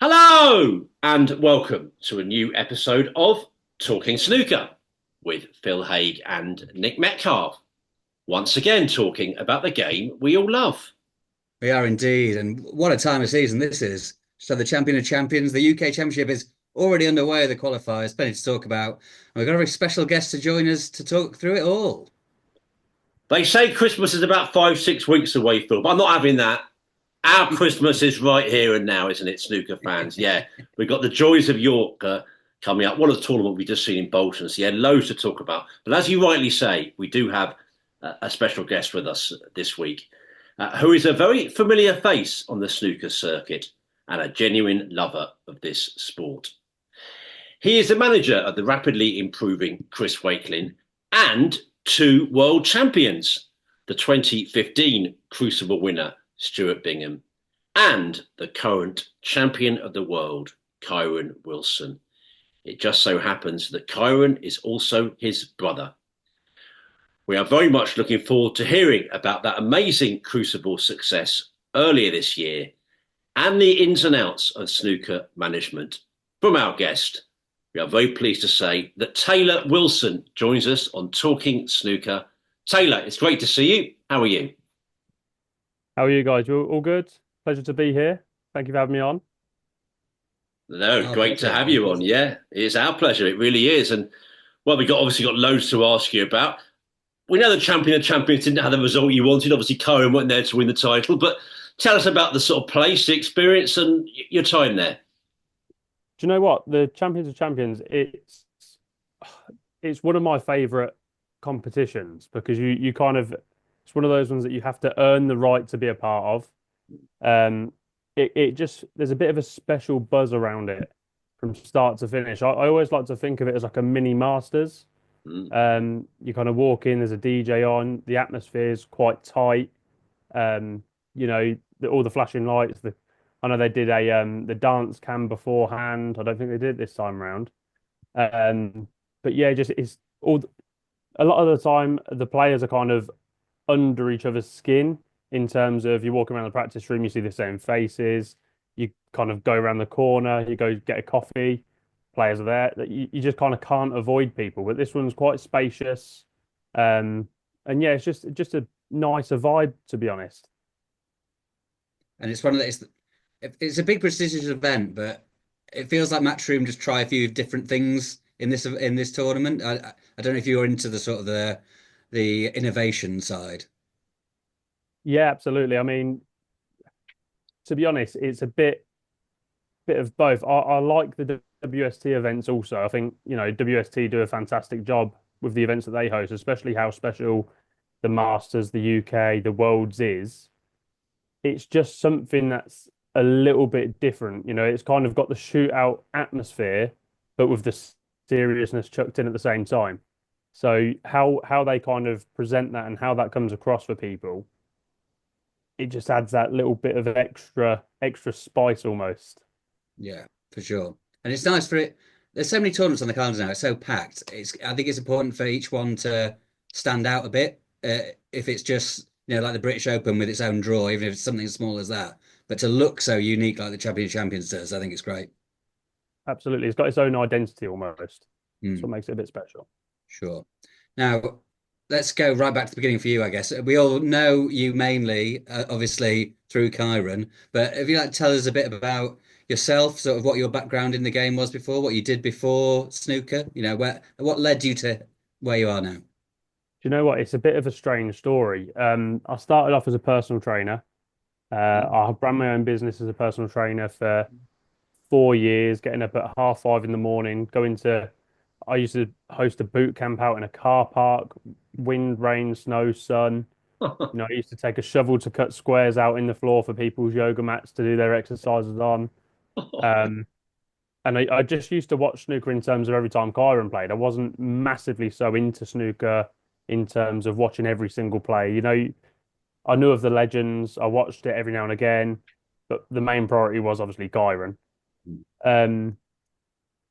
Hello and welcome to a new episode of Talking Snooker with Phil Haig and Nick Metcalf. Once again, talking about the game we all love. We are indeed. And what a time of season this is. So the Champion of Champions, the UK Championship is already underway, the qualifiers, plenty to talk about. And we've got a very special guest to join us to talk through it all. They say Christmas is about 5, 6 weeks away, Phil, but I'm not having that. Our Christmas is right here and now, isn't it, snooker fans? Yeah, we've got the joys of York coming up. What a tournament we've just seen in Bolton. So, yeah, loads to talk about. But as you rightly say, we do have a special guest with us this week, who is a very familiar face on the snooker circuit and a genuine lover of this sport. He is the manager of the rapidly improving Chris Wakelin and two world champions, the 2015 Crucible winner, Stuart Bingham, and the current champion of the world, Kyren Wilson. It just so happens that Kyren is also his brother. We are very much looking forward to hearing about that amazing Crucible success earlier this year and the ins and outs of snooker management from our guest. We are very pleased to say that Taylor Wilson joins us on Talking Snooker. Taylor, it's great to see you. How are you? How are you guys? You all good? Pleasure to be here. Thank you for having me on. No, Our great to pleasure. have Our you on. pleasure. Yeah, it's our pleasure. It really is. And well, we got obviously got loads to ask you about. We know the champion of champions didn't have the result you wanted. Obviously, Cohen went there to win the title. But tell us about the sort of place, the experience, and your time there. Do you know what? The Champions of Champions, it's one of my favorite competitions because you kind of it's one of those ones that you have to earn the right to be a part of. It just there's a bit of a special buzz around it from start to finish. I always like to think of it as like a mini Masters. Mm. You kind of walk in, there's a DJ on, the atmosphere is quite tight. Um, all the flashing lights. I know they did the dance cam beforehand. I don't think they did it this time around. Um, but yeah, just it's all a lot of the time the players are kind of under each other's skin in terms of you walk around the practice room, you see the same faces. You kind of go around the corner, you go get a coffee. Players are there. That you just kind of can't avoid people. But this one's quite spacious, and yeah, it's just a nicer vibe to be honest. And it's one of the, it's a big prestigious event, but it feels like Matchroom just try a few different things in this tournament. I don't know if you're into the sort of the innovation side. Yeah, absolutely. I mean, to be honest, it's a bit of both. I like the WST events also. I think, WST do a fantastic job with the events that they host, especially how special the Masters, the UK, the Worlds is. It's just something that's a little bit different. It's kind of got the shootout atmosphere, but with the seriousness chucked in at the same time. So how they kind of present that and how that comes across for people, it just adds that little bit of extra spice almost. Yeah, for sure. And it's nice for it. There's so many tournaments on the calendar now. It's so packed. I think it's important for each one to stand out a bit. If it's just, like the British Open with its own draw, even if it's something as small as that. But to look so unique like the Champion of Champions does, I think it's great. Absolutely. It's got its own identity almost. That's what Mm, makes it a bit special. sure. Now, let's go right back to the beginning for you, I guess. We all know you mainly, obviously, through Kyren, but if you like to tell us a bit about yourself, sort of what your background in the game was before, what you did before snooker, what led you to where you are now? Do you know what? It's a bit of a strange story. I started off as a personal trainer. I ran my own business as a personal trainer for 4 years, getting up at 5:30 in the morning, I used to host a boot camp out in a car park, wind, rain, snow, sun. I used to take a shovel to cut squares out in the floor for people's yoga mats to do their exercises on. Um, and I just used to watch snooker in terms of every time Kyron played. I wasn't massively so into snooker in terms of watching every single play. I knew of the legends. I watched it every now and again, but the main priority was obviously Kyron. Um,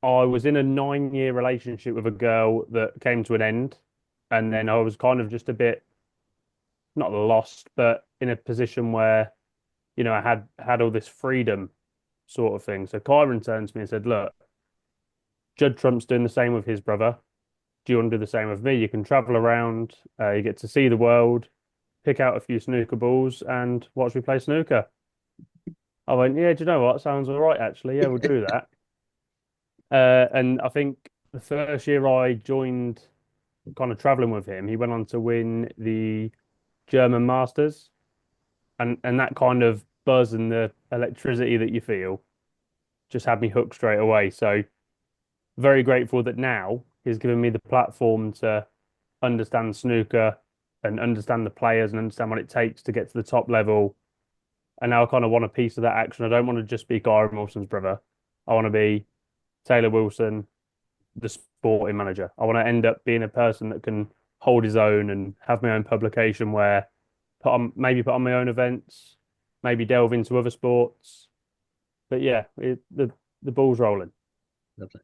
I was in a 9 year relationship with a girl that came to an end, and then I was kind of just a bit not lost, but in a position where I had all this freedom sort of thing. So Kyron turned to me and said, "Look, Judd Trump's doing the same with his brother. Do you want to do the same with me? You can travel around, you get to see the world, pick out a few snooker balls, and watch me play snooker." I went, "Yeah, do you know what? Sounds all right, actually. Yeah, we'll do that." And I think the first year I joined, kind of traveling with him, he went on to win the German Masters, and that kind of buzz and the electricity that you feel just had me hooked straight away. So very grateful that now he's given me the platform to understand snooker and understand the players and understand what it takes to get to the top level. And now I kind of want a piece of that action. I don't want to just be Kyron Wilson's brother. I want to be Taylor Wilson, the sporting manager. I want to end up being a person that can hold his own and have my own publication where maybe put on my own events, maybe delve into other sports. But yeah, the ball's rolling. Lovely.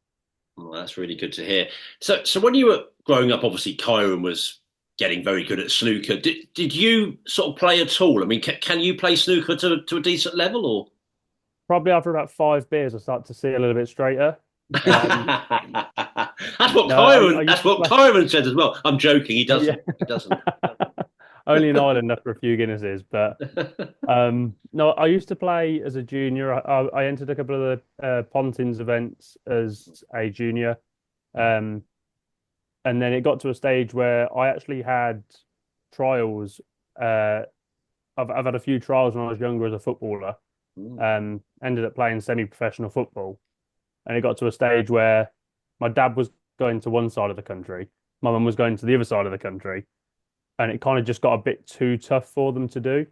Well, that's really good to hear. So when you were growing up, obviously Kyron was getting very good at snooker. Did you sort of play at all? I mean, can you play snooker to a decent level, or? Probably after about 5 beers, I start to see a little bit straighter. That's what No, I Kyron. used That's to what play. Kyron said as well. I'm joking. He Yeah, doesn't. He doesn't. only in Ireland after a few Guinnesses. But no, I used to play as a junior. I entered a couple of the Pontins events as a junior. Um, and then it got to a stage where I actually had trials. I've had a few trials when I was younger as a footballer. Ended up playing semi-professional football, and it got to a stage where my dad was going to one side of the country, my mum was going to the other side of the country, and it kind of just got a bit too tough for them to do.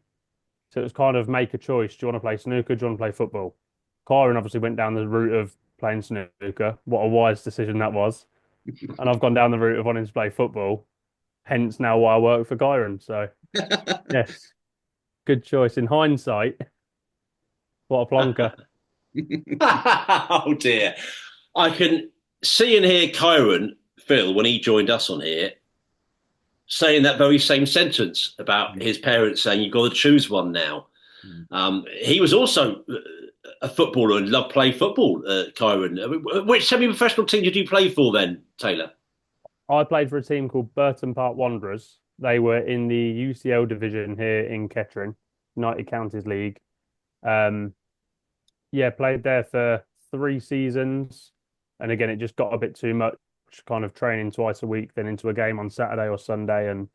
So it was kind of make a choice. Do you want to play snooker? Do you want to play football? Kyron obviously went down the route of playing snooker. What a wise decision that was. And I've gone down the route of wanting to play football. Hence now why I work for Kyron. So yes, good choice. In hindsight, what a plonker. Oh dear. I can see and hear Kyron, Phil, when he joined us on here, saying that very same sentence about his parents saying, "You've got to choose one now." He was also a footballer and loved playing football, Kyron. I mean, which semi-professional team did you play for then, Taylor? I played for a team called Burton Park Wanderers. They were in the UCL division here in Kettering, United Counties League. Um, yeah, played there for 3 seasons. And again, it just got a bit too much, kind of training twice a week, then into a game on Saturday or Sunday. And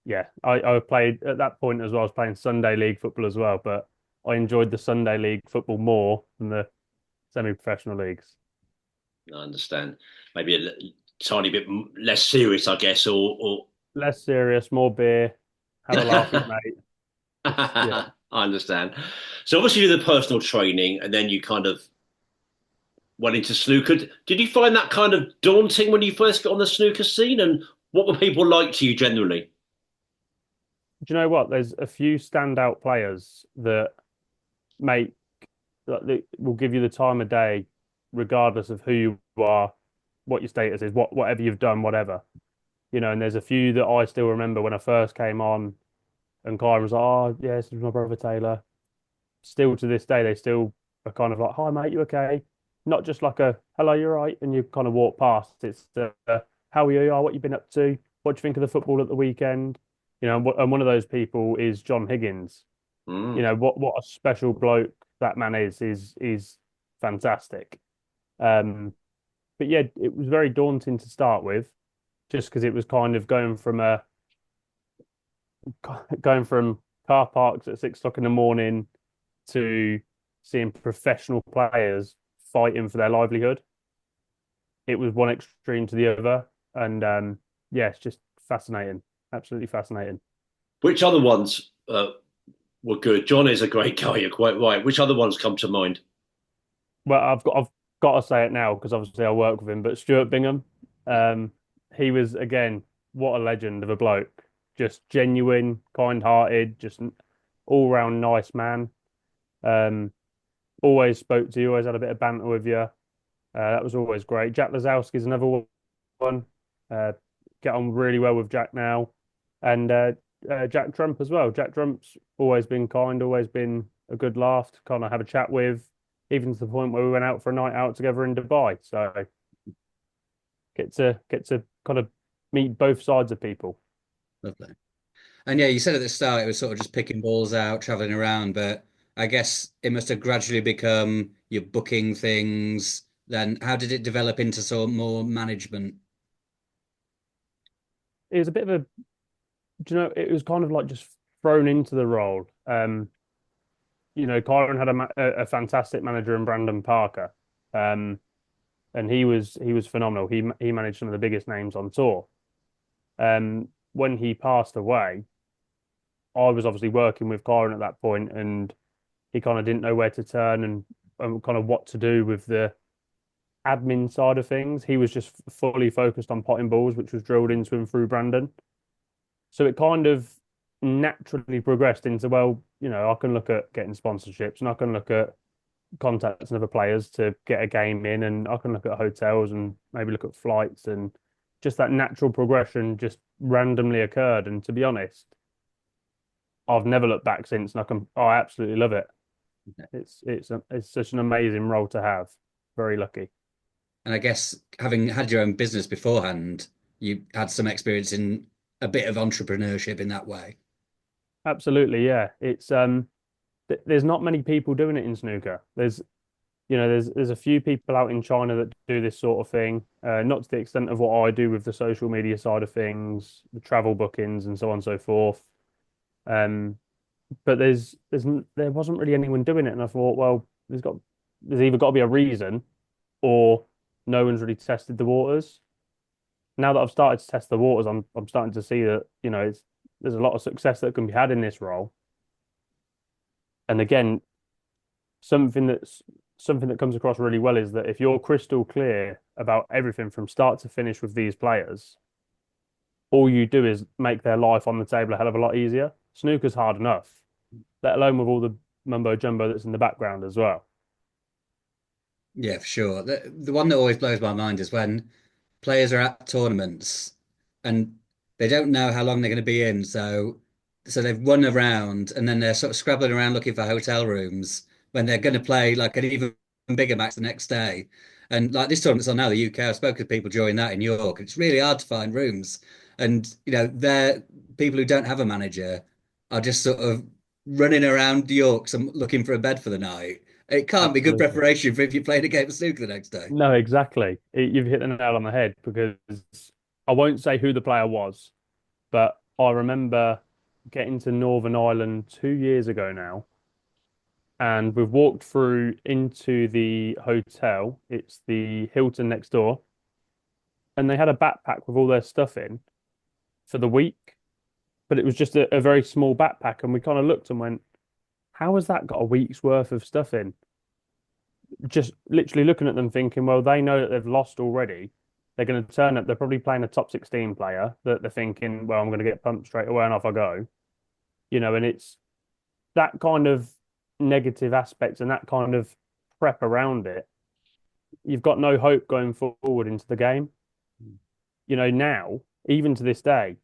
yeah, I played at that point as well. I was playing Sunday league football as well, but I enjoyed the Sunday league football more than the semi-professional leagues. I understand. Maybe a tiny bit less serious, I guess, or... Less serious, more beer, have a laugh with mate. Yeah. I understand. So obviously you did the personal training and then you kind of went into snooker. Did you find that kind of daunting when you first got on the snooker scene? And what were people like to you generally? Do you know what? There's a few standout players that make that will give you the time of day, regardless of who you are, what your status is, whatever you've done, whatever. And there's a few that I still remember when I first came on, and Kyron was like, "Oh, yeah, this is my brother Taylor." Still to this day, they still are kind of like, "Hi, mate, you okay?" Not just like a "Hello, you're right," and you kind of walk past. It's "How are you? What you been up to? What do you think of the football at the weekend?" And one of those people is John Higgins. What a special bloke that man is fantastic. But yeah, it was very daunting to start with, just because it was kind of going from car parks at 6 o'clock in the morning to seeing professional players fighting for their livelihood. It was one extreme to the other, and yeah, it's just fascinating, absolutely fascinating. Which other ones were good? John is a great guy. You're quite right. Which other ones come to mind? Well, I've got to say it now because obviously I work with him, but Stuart Bingham, he was again what a legend of a bloke, just genuine, kind-hearted, just all round nice man. Um, Always spoke to you, always had a bit of banter with you. That was always great. Jack Lazowski's another one. Get on really well with Jack now, and Jack Trump as well. Jack Trump's always been kind, always been a good laugh to kind of have a chat with. even to the point where we went out for a night out together in Dubai. So get to kind of meet both sides of people. Lovely. And yeah, you said at the start it was sort of just picking balls out, traveling around, but I guess it must have gradually become you're booking things. Then how did it develop into sort of more management? It was a bit of a, do you know, it was kind of like just thrown into the role. Kyron had a fantastic manager in Brandon Parker, um, and he was phenomenal. He managed some of the biggest names on tour. When he passed away, I was obviously working with Kyron at that point, and he kind of didn't know where to turn and kind of what to do with the admin side of things. He was just fully focused on potting balls, which was drilled into him through Brandon. So it kind of naturally progressed into, well, I can look at getting sponsorships and I can look at contacting other players to get a game in, and I can look at hotels and maybe look at flights, and just that natural progression just randomly occurred. And to be honest, I've never looked back since, and I absolutely love it. It's such an amazing role to have. Very lucky. And I guess having had your own business beforehand, you had some experience in a bit of entrepreneurship in that way. Absolutely, yeah. It's there's not many people doing it in snooker. There's a few people out in China that do this sort of thing, not to the extent of what I do with the social media side of things, the travel bookings, and so on and so forth. Um, but there wasn't really anyone doing it, and I thought, well, there's either got to be a reason, or no one's really tested the waters. Now that I've started to test the waters, I'm starting to see that there's a lot of success that can be had in this role. And again, something that comes across really well is that if you're crystal clear about everything from start to finish with these players, all you do is make their life on the table a hell of a lot easier. Snooker's hard enough, let alone with all the mumbo jumbo that's in the background as well. Yeah, for sure. The one that always blows my mind is when players are at tournaments and they don't know how long they're going to be in. So they've won a round and then they're sort of scrabbling around looking for hotel rooms when they're going to play like an even bigger match the next day. And like this tournament's on now, the UK, I've spoken to people during that in York. It's really hard to find rooms. And, they're people who don't have a manager are just sort of running around York, looking for a bed for the night. It can't be good Absolutely. preparation for if you're playing a game of snooker the next day. No, exactly. You've hit the nail on the head, because I won't say who the player was, but I remember getting to Northern Ireland 2 years ago now, and we've walked through into the hotel. It's the Hilton next door, and they had a backpack with all their stuff in for the week, but it was just a very small backpack, and we kind of looked and went, "How has that got a week's worth of stuff in?" Just literally looking at them, thinking, well, they know that they've lost already. They're going to turn up. They're probably playing a top 16 player that they're thinking, well, I'm going to get pumped straight away and off I go. And it's that kind of negative aspects and that kind of prep around it. You've got no hope going forward into the game. Now, even to this day,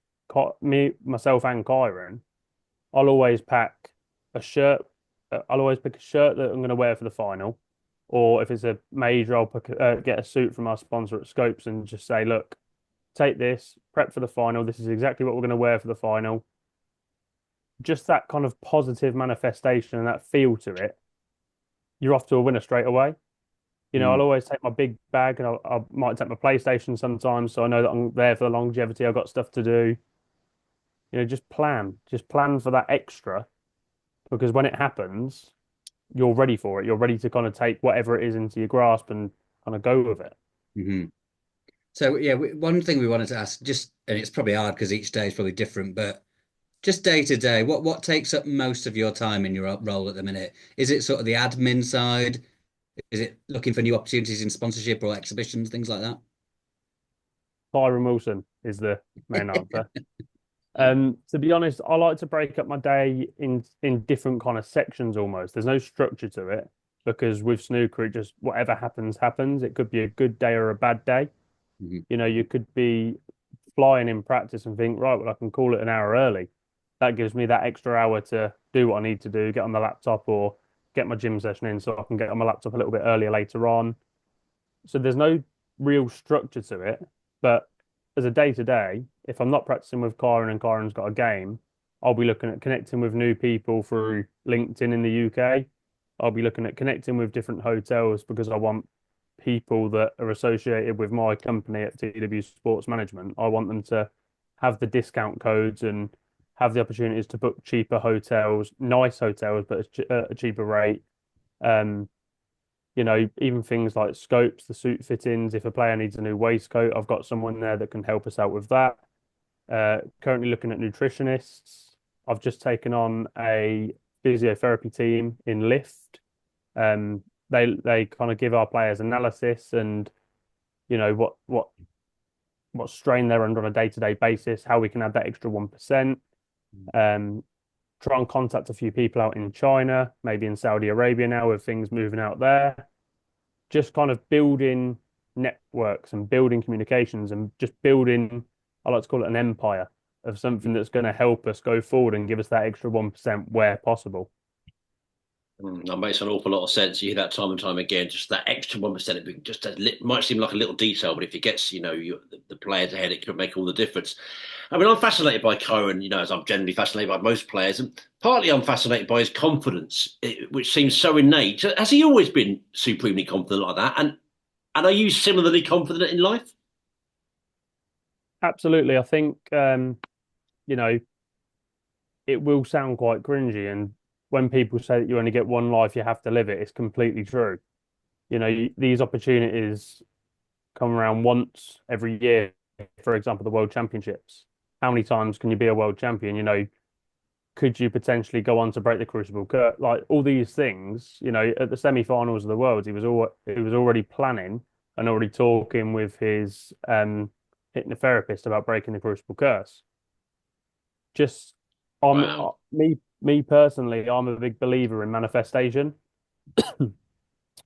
me, myself, and Kyron, I'll always pack a shirt. I'll always pick a shirt that I'm going to wear for the final. Or if it's a major, I'll get a suit from our sponsor at Scopes and just say, look, take this, prep for the final. This is exactly what we're going to wear for the final. Just that kind of positive manifestation and that feel to it, you're off to a winner straight away. I'll Mm. always take my big bag, and I might take my PlayStation sometimes, so I know that I'm there for the longevity. I've got stuff to do. Just plan for that extra, because when it happens, you're ready for it. You're ready to kind of take whatever it is into your grasp and kind of go with it. Hmm. So yeah, one thing we wanted to ask, and it's probably hard because each day is probably different, but just day to day, what takes up most of your time in your role at the minute? Is it sort of the admin side? Is it looking for new opportunities in sponsorship or exhibitions, things like that? Byron Wilson is the main answer. To be honest, I like to break up my day in different kind of sections almost. There's no structure to it, because with snooker, it just whatever happens, happens. It could be a good day or a bad day. Mhm. You could be flying in practice and think, right, well, I can call it an hour early. That gives me that extra hour to do what I need to do, get on the laptop or get my gym session in so I can get on my laptop a little bit earlier later on. So there's no real structure to it. But as a day to day, if I'm not practicing with Kyren and Kyren's got a game, I'll be looking at connecting with new people through LinkedIn in the UK. I'll be looking at connecting with different hotels because I want people that are associated with my company at TW Sports Management. I want them to have the discount codes and have the opportunities to book cheaper hotels, nice hotels, but at a cheaper rate. Even things like scopes, the suit fittings. If a player needs a new waistcoat, I've got someone there that can help us out with that. Currently looking at nutritionists. I've just taken on a physiotherapy team in Lift. They kind of give our players analysis and what strain they're under on a day-to-day basis, how we can add that extra 1%. Try and contact a few people out in China, maybe in Saudi Arabia now with things moving out there. Just kind of building networks and building communications and just building, I like to call it an empire of something that's going to help us go forward and give us that extra 1% where possible. That makes an awful lot of sense. You hear that time and time again. Just that extra 1%. It just might seem like a little detail, but if it gets the players ahead, it could make all the difference. I mean, I'm fascinated by Kyren, as I'm generally fascinated by most players, and partly I'm fascinated by his confidence, which seems so innate. Has he always been supremely confident like that? And are you similarly confident in life? Absolutely. I think it will sound quite cringy, and when people say that you only get one life, you have to live it, it's completely true. These opportunities come around once every year. For example, the World Championships. How many times can you be a world champion? Could you potentially go on to break the Crucible curse? Like all these things, at the semi-finals of the World, he was already planning and already talking with his hypnotherapist about breaking the Crucible curse. Just Wow. Me personally, I'm a big believer in manifestation.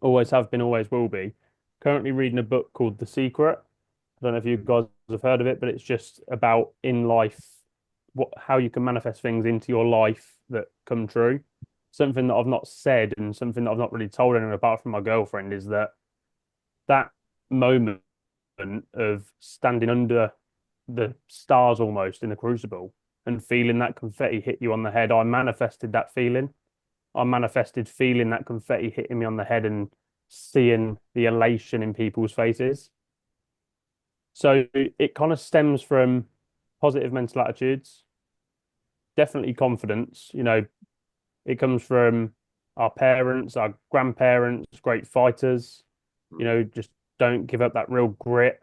Always have been, always will be. Currently reading a book called The Secret. I don't know if you guys have heard of it, but it's just about in life, how you can manifest things into your life that come true. Something that I've not said and something that I've not really told anyone apart from my girlfriend is that moment of standing under the stars almost in the Crucible and feeling that confetti hit you on the head. I manifested that feeling. I manifested feeling that confetti hitting me on the head and seeing the elation in people's faces. So it kind of stems from positive mental attitudes, definitely confidence. It comes from our parents, our grandparents, great fighters, just don't give up that real grit.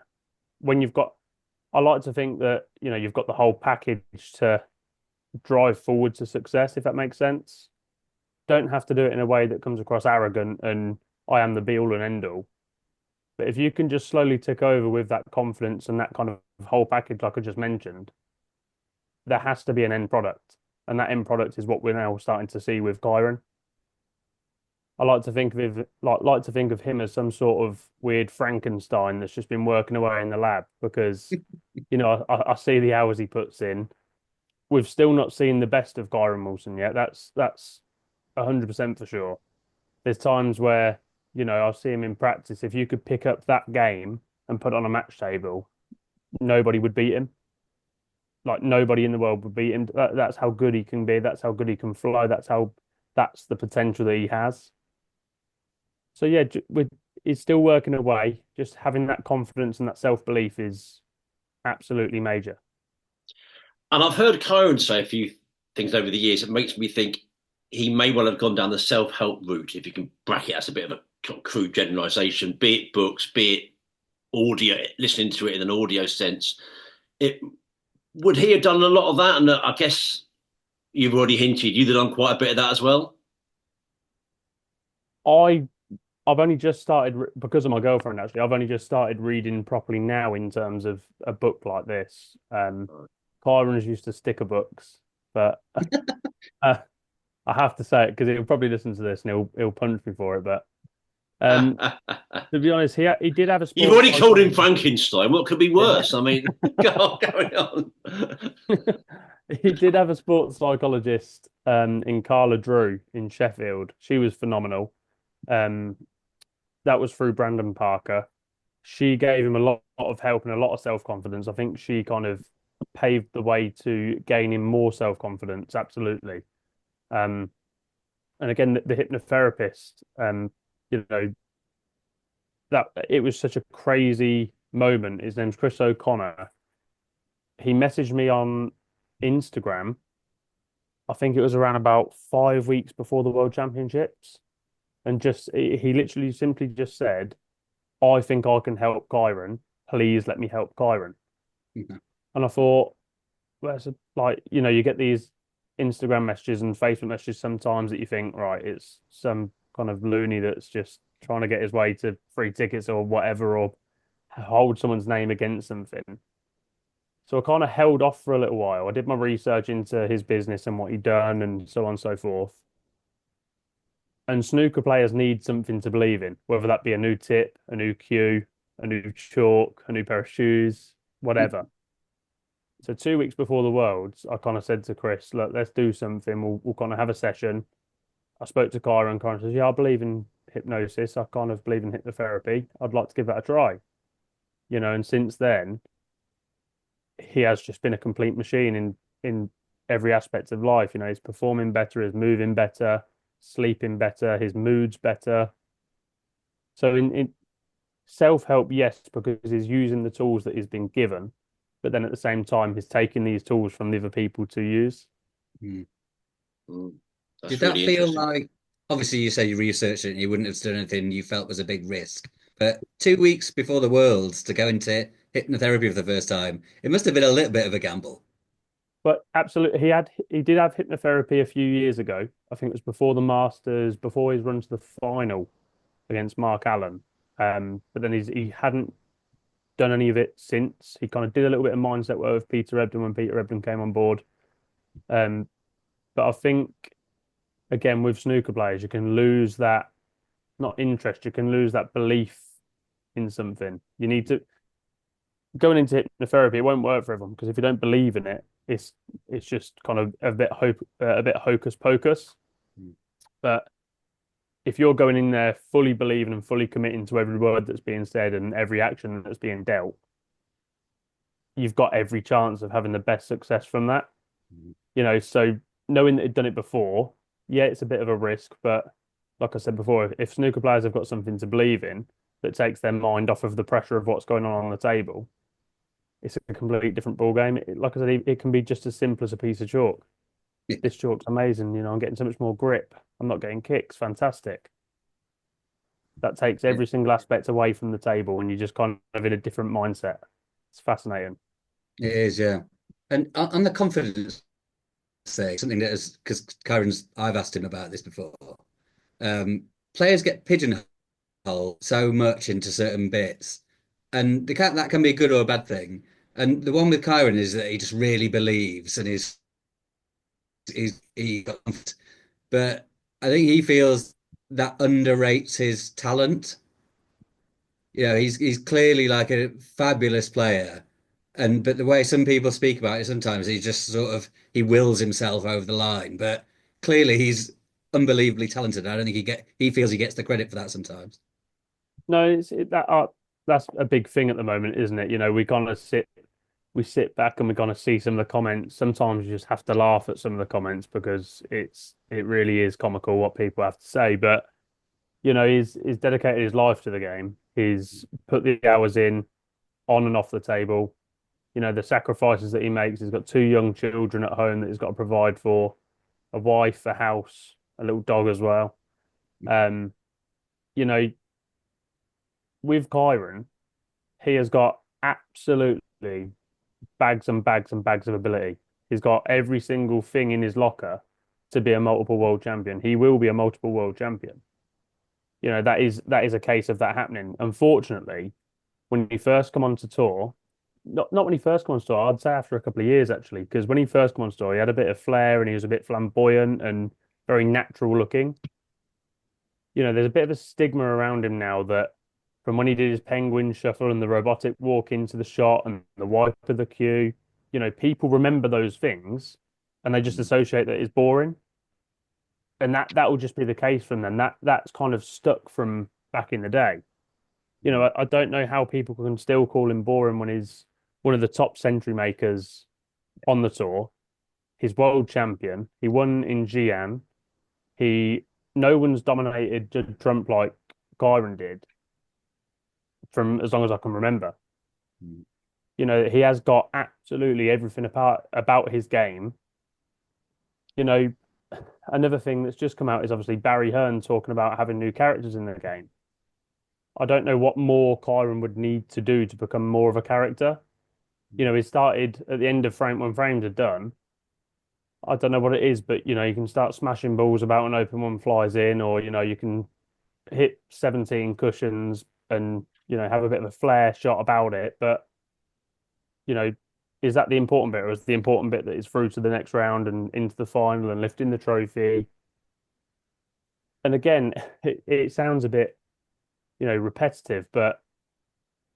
I like to think that, you've got the whole package to drive forward to success, if that makes sense. Don't have to do it in a way that comes across arrogant and I am the be all and end all. But if you can just slowly tick over with that confidence and that kind of whole package, like I just mentioned, there has to be an end product. And that end product is what we're now starting to see with Kyren. I like to think of him as some sort of weird Frankenstein that's just been working away in the lab because, I see the hours he puts in. We've still not seen the best of Kyren Wilson yet. That's 100% for sure. There's times where, I'll see him in practice. If you could pick up that game and put it on a match table, nobody would beat him. Like nobody in the world would beat him. That's how good he can be. That's how good he can fly. That's the potential that he has. So yeah, he's still working away. Just having that confidence and that self-belief is absolutely major. And I've heard Kyren say a few things over the years. It makes me think he may well have gone down the self-help route, if you can bracket as a bit of a crude generalisation, be it books, be it audio, listening to it in an audio sense. Would he have done a lot of that? And I guess you've already hinted you've done quite a bit of that as well. I've only just started because of my girlfriend. Actually, I've only just started reading properly now in terms of a book like this. Kyren's used to sticker books, but I have to say it because he'll probably listen to this and he'll punch me for it. But to be honest, he did have a. You've already called him Frankenstein. What could be worse? I mean, going on. he did have a sports psychologist in Carla Drew in Sheffield. She was phenomenal. Um, that was through Brandon Parker. She gave him a lot of help and a lot of self-confidence. I think she kind of paved the way to gaining more self-confidence. Absolutely. Um, and again, the hypnotherapist, you know, that it was such a crazy moment. His name's Chris O'Connor. He messaged me on Instagram. I think it was around about 5 weeks before the World Championships, and just he literally simply just said, "I think I can help Kyren. Please let me help Kyren." Mhm. And I thought, well, it's like you get these Instagram messages and Facebook messages sometimes that you think, right, it's some kind of loony that's just trying to get his way to free tickets or whatever, or hold someone's name against something. So I kind of held off for a little while. I did my research into his business and what he'd done and so on and so forth. And snooker players need something to believe in, whether that be a new tip, a new cue, a new chalk, a new pair of shoes, whatever. So 2 weeks before the Worlds, I kind of said to Chris, look, let's do something. We'll kind of have a session. I spoke to Kyra and Kyra says, yeah, I believe in hypnosis. I kind of believe in hypnotherapy. I'd like to give that a try. And since then, he has just been a complete machine in every aspect of life. He's performing better, he's moving better, sleeping better, his mood's better. So in self-help, yes, because he's using the tools that he's been given, but then at the same time, he's taking these tools from the other people to use. Mm. Mm, that's Did that really feel interesting. like, obviously, you say you researched it and you wouldn't have done anything you felt was a big risk, but 2 weeks before the Worlds to go into hypnotherapy for the first time, it must have been a little bit of a gamble. But absolutely, he did have hypnotherapy a few years ago. I think it was before the Masters, before his run to the final against Mark Allen. But then he hadn't done any of it since. He kind of did a little bit of mindset work with Peter Ebdon when Peter Ebdon came on board. Um, but I think again with snooker players, you can lose that not interest, you can lose that belief in something. You need to going into hypnotherapy, it won't work for everyone because if you don't believe in it, it's just kind of a bit hocus pocus. Mm. But if you're going in there fully believing and fully committing to every word that's being said and every action that's being dealt, you've got every chance of having the best success from that. Mm. So knowing that he'd done it before, yeah, it's a bit of a risk, but like I said before, if snooker players have got something to believe in that takes their mind off of the pressure of what's going on the table, it's a completely different ball game. Like I said, it can be just as simple as a piece of chalk. Yeah. This chalk's amazing. I'm getting so much more grip. I'm not getting kicks. Fantastic. That takes Yeah. every single aspect away from the table when you're just kind of in a different mindset. It's fascinating. It is, yeah. And on the confidence thing, something that is, because I've asked him about this before. Um, Players get pigeonholed so much into certain bits, and that can be a good or a bad thing. And the one with Kyren is that he just really believes and he but I think he feels that underrates his talent. He's clearly like a fabulous player, and but the way some people speak about it, sometimes he just sort of he wills himself over the line. But clearly he's unbelievably talented. I don't think he feels he gets the credit for that sometimes. No, that's a big thing at the moment, isn't it? We sit back and we kind of see some of the comments. Sometimes you just have to laugh at some of the comments because it really is comical what people have to say. But he's dedicated his life to the game. He's put the hours in on and off the table. The sacrifices that he makes. He's got two young children at home that he's got to provide for, a wife, a house, a little dog as well. Um, you know, with Kyren, he has got absolutely bags and bags and bags of ability. He's got every single thing in his locker to be a multiple world champion. He will be a multiple world champion. That is a case of that happening. Unfortunately, when he first come onto tour, not when he first come on tour, I'd say after a couple of years actually, because when he first come on tour, he had a bit of flair and he was a bit flamboyant and very natural looking. There's a bit of a stigma around him now that from when he did his penguin shuffle and the robotic walk into the shot and the wipe of the cue, people remember those things and they just associate that it's boring. And that will just be the case from then. That's kind of stuck from back in the day. I don't know how people can still call him boring when he's one of the top century makers on the tour. He's world champion. He won in Xi'an. No one's dominated Judd Trump like Kyren did from as long as I can remember. He has got absolutely everything about his game. Another thing that's just come out is obviously Barry Hearn talking about having new characters in the game. I don't know what more Kyren would need to do to become more of a character. He started at the end of frame when frames are done. I don't know what it is, but you can start smashing balls about and open one flies in, or you can hit 17 cushions and have a bit of a flair shot about it. But is that the important bit, or is the important bit that is through to the next round and into the final and lifting the trophy? And again, it sounds a bit repetitive, but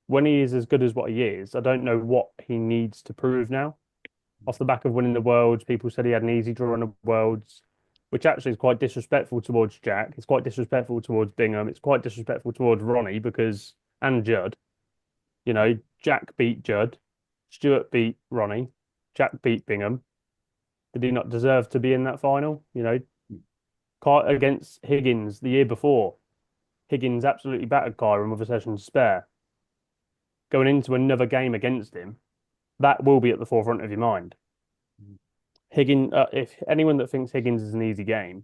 when he is as good as what he is, I don't know what he needs to prove now. Off the back of winning the Worlds, people said he had an easy draw on the Worlds, which actually is quite disrespectful towards Jack. It's quite disrespectful towards Bingham. It's quite disrespectful towards Ronnie and Judd. Jack beat Judd, Stuart beat Ronnie, Jack beat Bingham. Did he not deserve to be in that final? Against Higgins the year before, Higgins absolutely battered Kyren with a session to spare. Going into another game against him, that will be at the forefront of your mind. Higgins, if anyone that thinks Higgins is an easy game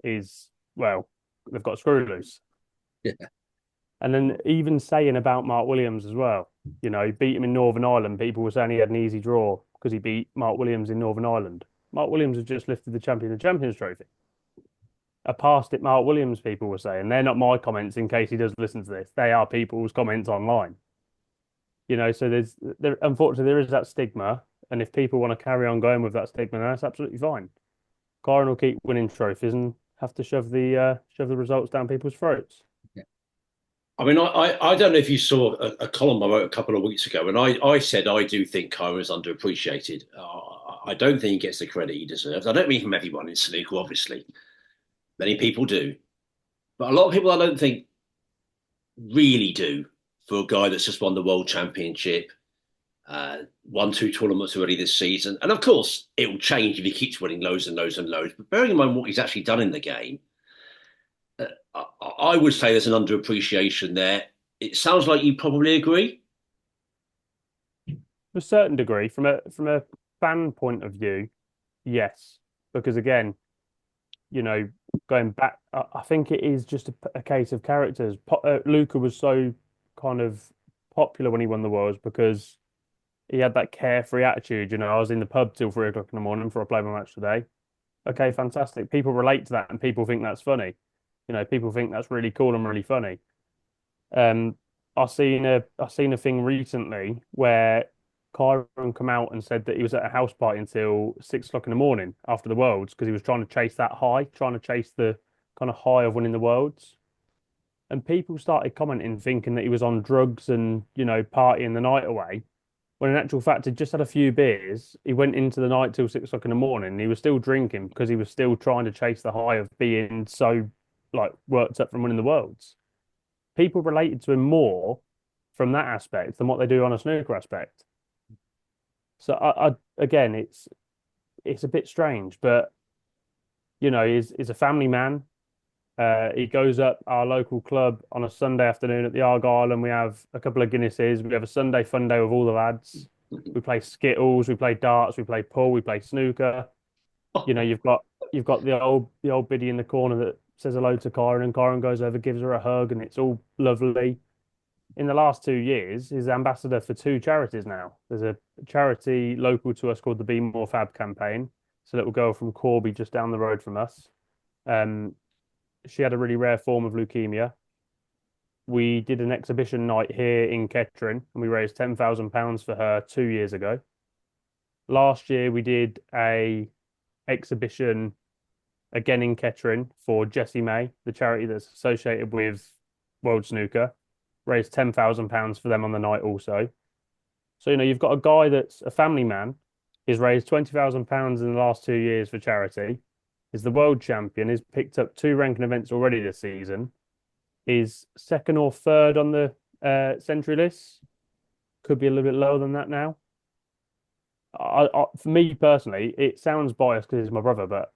they've got screw loose. Yeah. And then even saying about Mark Williams as well, he beat him in Northern Ireland. People were saying he had an easy draw because he beat Mark Williams in Northern Ireland. Mark Williams has just lifted the Champions trophy. A past it Mark Williams, people were saying. They're not my comments in case he does listen to this. They are people's comments online. So unfortunately there is that stigma, and if people want to carry on going with that stigma, then that's absolutely fine. Kyren will keep winning trophies and have to shove the results down people's throats. Yeah. I mean, I don't know if you saw a column I wrote a couple of weeks ago, and I said I do think Kyren is underappreciated. I don't think he gets the credit he deserves. I don't mean from everyone in snooker, obviously. Many people do. But a lot of people I don't think really do for a guy that's just won the World Championship, won 2 tournaments already this season. And of course, it will change if he keeps winning loads and loads and loads. But bearing in mind what he's actually done in the game, I would say there's an underappreciation there. It sounds like you probably agree. To a certain degree, from a fan point of view, yes. Because again, going back, I think it is just a case of characters. Luca was so kind of popular when he won the Worlds because he had that carefree attitude. I was in the pub till 3 o'clock in the morning before I played my match today. Okay, fantastic. People relate to that and people think that's funny. People think that's really cool and really funny. I seen a thing recently where Kyren come out and said that he was at a house party until 6 o'clock in the morning after the Worlds because he was trying to chase that high, trying to chase the kind of high of winning the Worlds. And people started commenting, thinking that he was on drugs and, partying the night away. When in actual fact, he'd just had a few beers. He went into the night till 6 o'clock in the morning. And he was still drinking because he was still trying to chase the high of being so, worked up from winning the Worlds. People related to him more from that aspect than what they do on a snooker aspect. So again, it's a bit strange, but he's a family man. He goes up our local club on a Sunday afternoon at the Argyle, and we have a couple of Guinnesses. We have a Sunday fun day with all the lads. We play skittles, we play darts, we play pool, we play snooker. You've got the old biddy in the corner that says hello to Kyren, and Kyren goes over, gives her a hug, and it's all lovely. In the last 2 years, he's ambassador for 2 charities now. There's a charity local to us called the Be More Fab campaign. It's a little girl from Corby just down the road from us. She had a really rare form of leukemia. We did an exhibition night here in Kettering, and we raised £10,000 for her 2 years ago. Last year, we did a exhibition again in Kettering for Jessie May, the charity that's associated with World Snooker. Raised £10,000 for them on the night also. So, you've got a guy that's a family man. He's raised £20,000 in the last 2 years for charity. Is the world champion. He's picked up two ranking events already this season. Is second or third on the century list. Could be a little bit lower than that now. For me personally, it sounds biased because he's my brother, but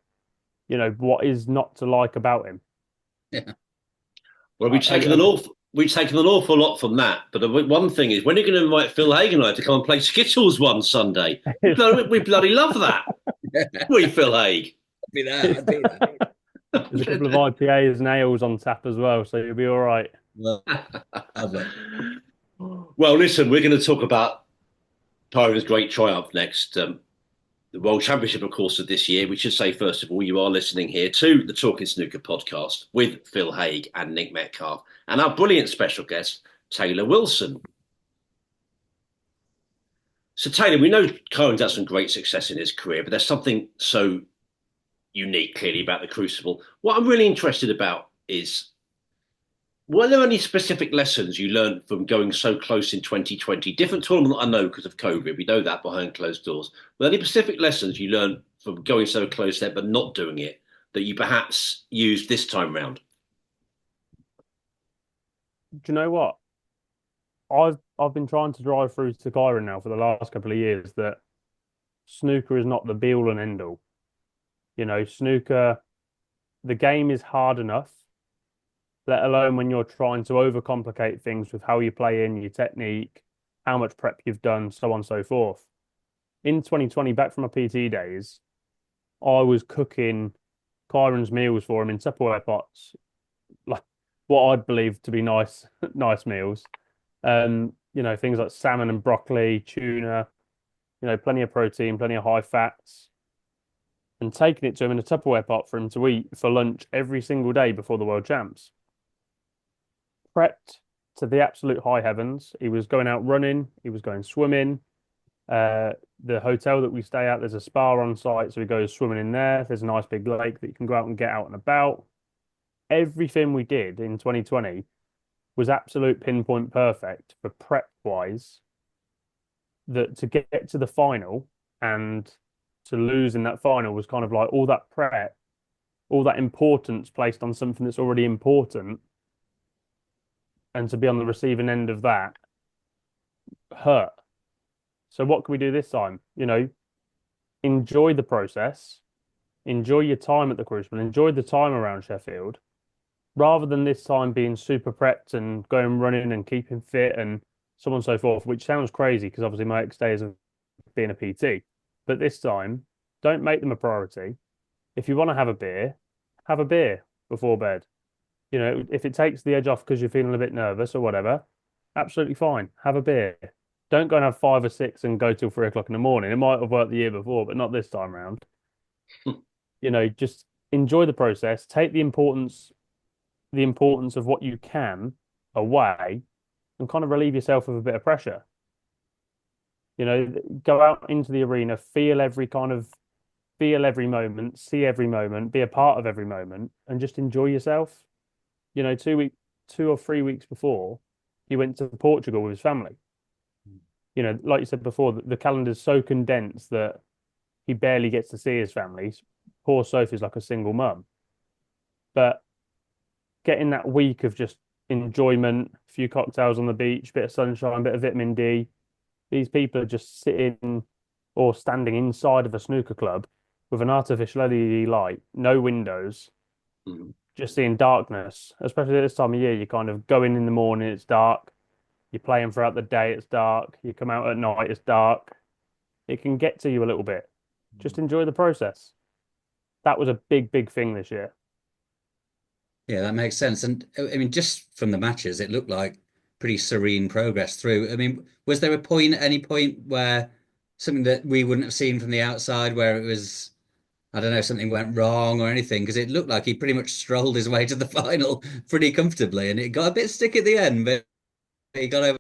what is not to like about him? Yeah. Well, we've taken an awful lot from that. But the one thing is, when are you going to invite Phil Hagan and I to come and play Skittles one Sunday? We bloody love that. We, Phil Haig. I'd be there. There's a couple of IPAs and ales on tap as well, so you'll be all right. Lovely. Well, listen, we're going to talk about Kyren's great triumph next. The World Championship, of course, of this year. We should say, first of all, you are listening here to the Talking Snooker podcast with Phil Haig and Nick Metcalf and our brilliant special guest, Taylor Wilson. So, Taylor, we know Kyren's had some great success in his career, but there's something so unique, clearly, about the Crucible. What I'm really interested about is, were there any specific lessons you learned from going so close in 2020? Different tournament, I know, because of COVID. We know that behind closed doors. Were there any specific lessons you learned from going so close there but not doing it that you perhaps used this time round? Do you know what? I've been trying to drive through to Kyren now for the last couple of years that snooker is not the be all and end all. Snooker, the game is hard enough, let alone when you're trying to overcomplicate things with how you play in your technique, how much prep you've done, so on and so forth. In 2020, back from my PT days, I was cooking Kyren's meals for him in Tupperware pots, like what I'd believe to be nice meals. Things like salmon and broccoli, tuna, plenty of protein, plenty of high fats, and taking it to him in a Tupperware pot for him to eat for lunch every single day before the World Champs. Prepped to the absolute high heavens. He was going out running, he was going swimming. The hotel that we stay at, there's a spa on site, so he goes swimming in there. There's a nice big lake that you can go out and get out and about. Everything we did in 2020 was absolute pinpoint perfect for prep wise. That to get to the final and to lose in that final was kind of like all that prep, all that importance placed on something that's already important, and to be on the receiving end of that hurt. So what can we do this time? Enjoy the process, enjoy your time at the Crucible, enjoy the time around Sheffield, rather than this time being super prepped and going running and keeping fit and so on and so forth, which sounds crazy because obviously my ex-days of being a PT. But this time, don't make them a priority. If you want to have a beer before bed. If it takes the edge off because you're feeling a bit nervous or whatever, absolutely fine. Have a beer. Don't go and have 5 or 6 and go till 3 o'clock in the morning. It might have worked the year before, but not this time round. Just enjoy the process. Take the importance of what you can away and kind of relieve yourself of a bit of pressure. Go out into the arena, feel every moment, see every moment, be a part of every moment, and just enjoy yourself. 2 or 3 weeks before, he went to Portugal with his family. Like you said before, the calendar's so condensed that he barely gets to see his family. Poor Sophie's like a single mum. But getting that week of just enjoyment, a few cocktails on the beach, bit of sunshine, bit of vitamin D. These people are just sitting or standing inside of a snooker club with an artificial LED light, no windows, just seeing darkness. Especially at this time of year, you kind of go in the morning, it's dark. You're playing throughout the day, it's dark. You come out at night, it's dark. It can get to you a little bit. Just enjoy the process. That was a big, big thing this year. Yeah, that makes sense. And I mean, just from the matches, it looked like pretty serene progress through. I mean, was there a point at any point where something that we wouldn't have seen from the outside, where it was, I don't know, something went wrong or anything? Because it looked like he pretty much strolled his way to the final pretty comfortably, and it got a bit stick at the end, but he got over.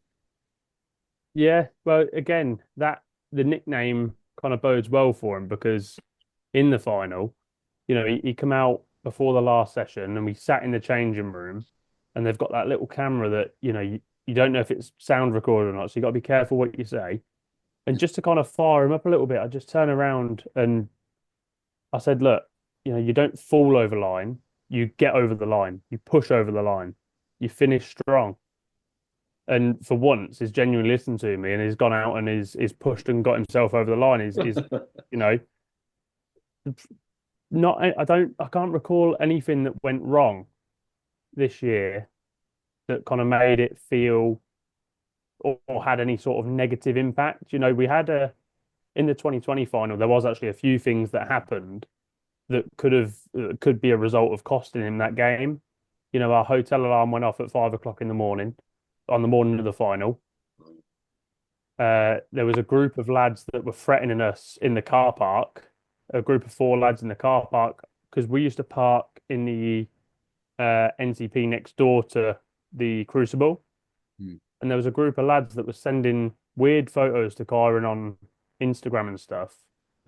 Yeah, well, again, the nickname kind of bodes well for him because in the final, he come out before the last session and we sat in the changing room and they've got that little camera that, you don't know if it's sound recorded or not. So you got to be careful what you say. And just to kind of fire him up a little bit, I just turned around and I said, look, you don't fall over line, you get over the line, you push over the line, you finish strong. And for once, he's genuinely listened to me and he's gone out and is pushed and got himself over the line. Is you know, not I can't recall anything that went wrong this year that kind of made it feel or had any sort of negative impact. We had in the 2020 final, there was actually a few things that happened that could be a result of costing him that game. Our hotel alarm went off at 5 o'clock in the morning on the morning of the final. There was a group of lads that were threatening us in the car park, a group of 4 lads in the car park, because we used to park in the NCP next door to the Crucible. And there was a group of lads that were sending weird photos to Kyren on Instagram and stuff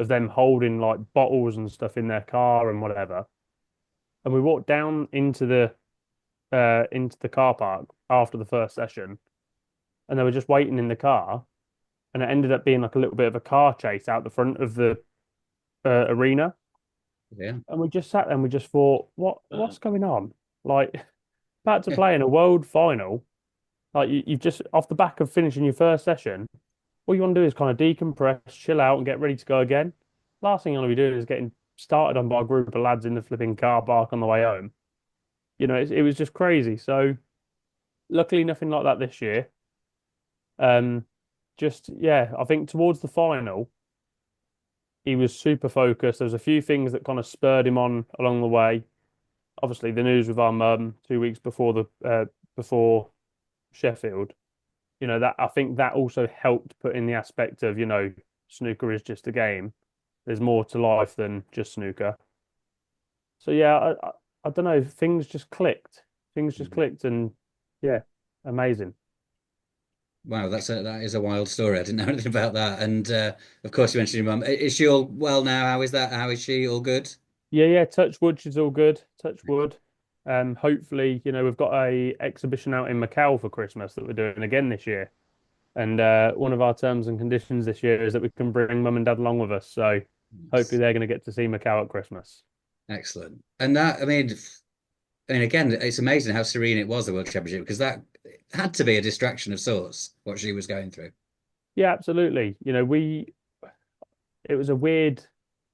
of them holding like bottles and stuff in their car and whatever. And we walked down into the car park after the first session, and they were just waiting in the car, and it ended up being like a little bit of a car chase out the front of the arena. Yeah. And we just sat there and we just thought, what's going on? Like, about to play in a world final, like you've just off the back of finishing your first session, all you want to do is kind of decompress, chill out, and get ready to go again. Last thing you want to be doing is getting started on by a group of lads in the flipping car park on the way home. It was just crazy. So, luckily, nothing like that this year. I think towards the final, he was super focused. There was a few things that kind of spurred him on along the way. Obviously, the news with our mum 2 weeks before Sheffield. That I think that also helped put in the aspect of, snooker is just a game. There's more to life than just snooker. So yeah, I don't know. Things just clicked. And yeah, amazing. Wow, that is a wild story. I didn't know anything about that. And of course, you mentioned your mum. Is she all well now? How is that? How is she? All good? Yeah. Touch wood, she's all good. Touch wood. Hopefully, we've got a exhibition out in Macau for Christmas that we're doing again this year. And one of our terms and conditions this year is that we can bring mum and dad along with us. So hopefully they're going to get to see Macau at Christmas. Excellent. And I mean, again, it's amazing how serene it was, the World Championship, because that had to be a distraction of sorts, what she was going through. Yeah, absolutely. It was a weird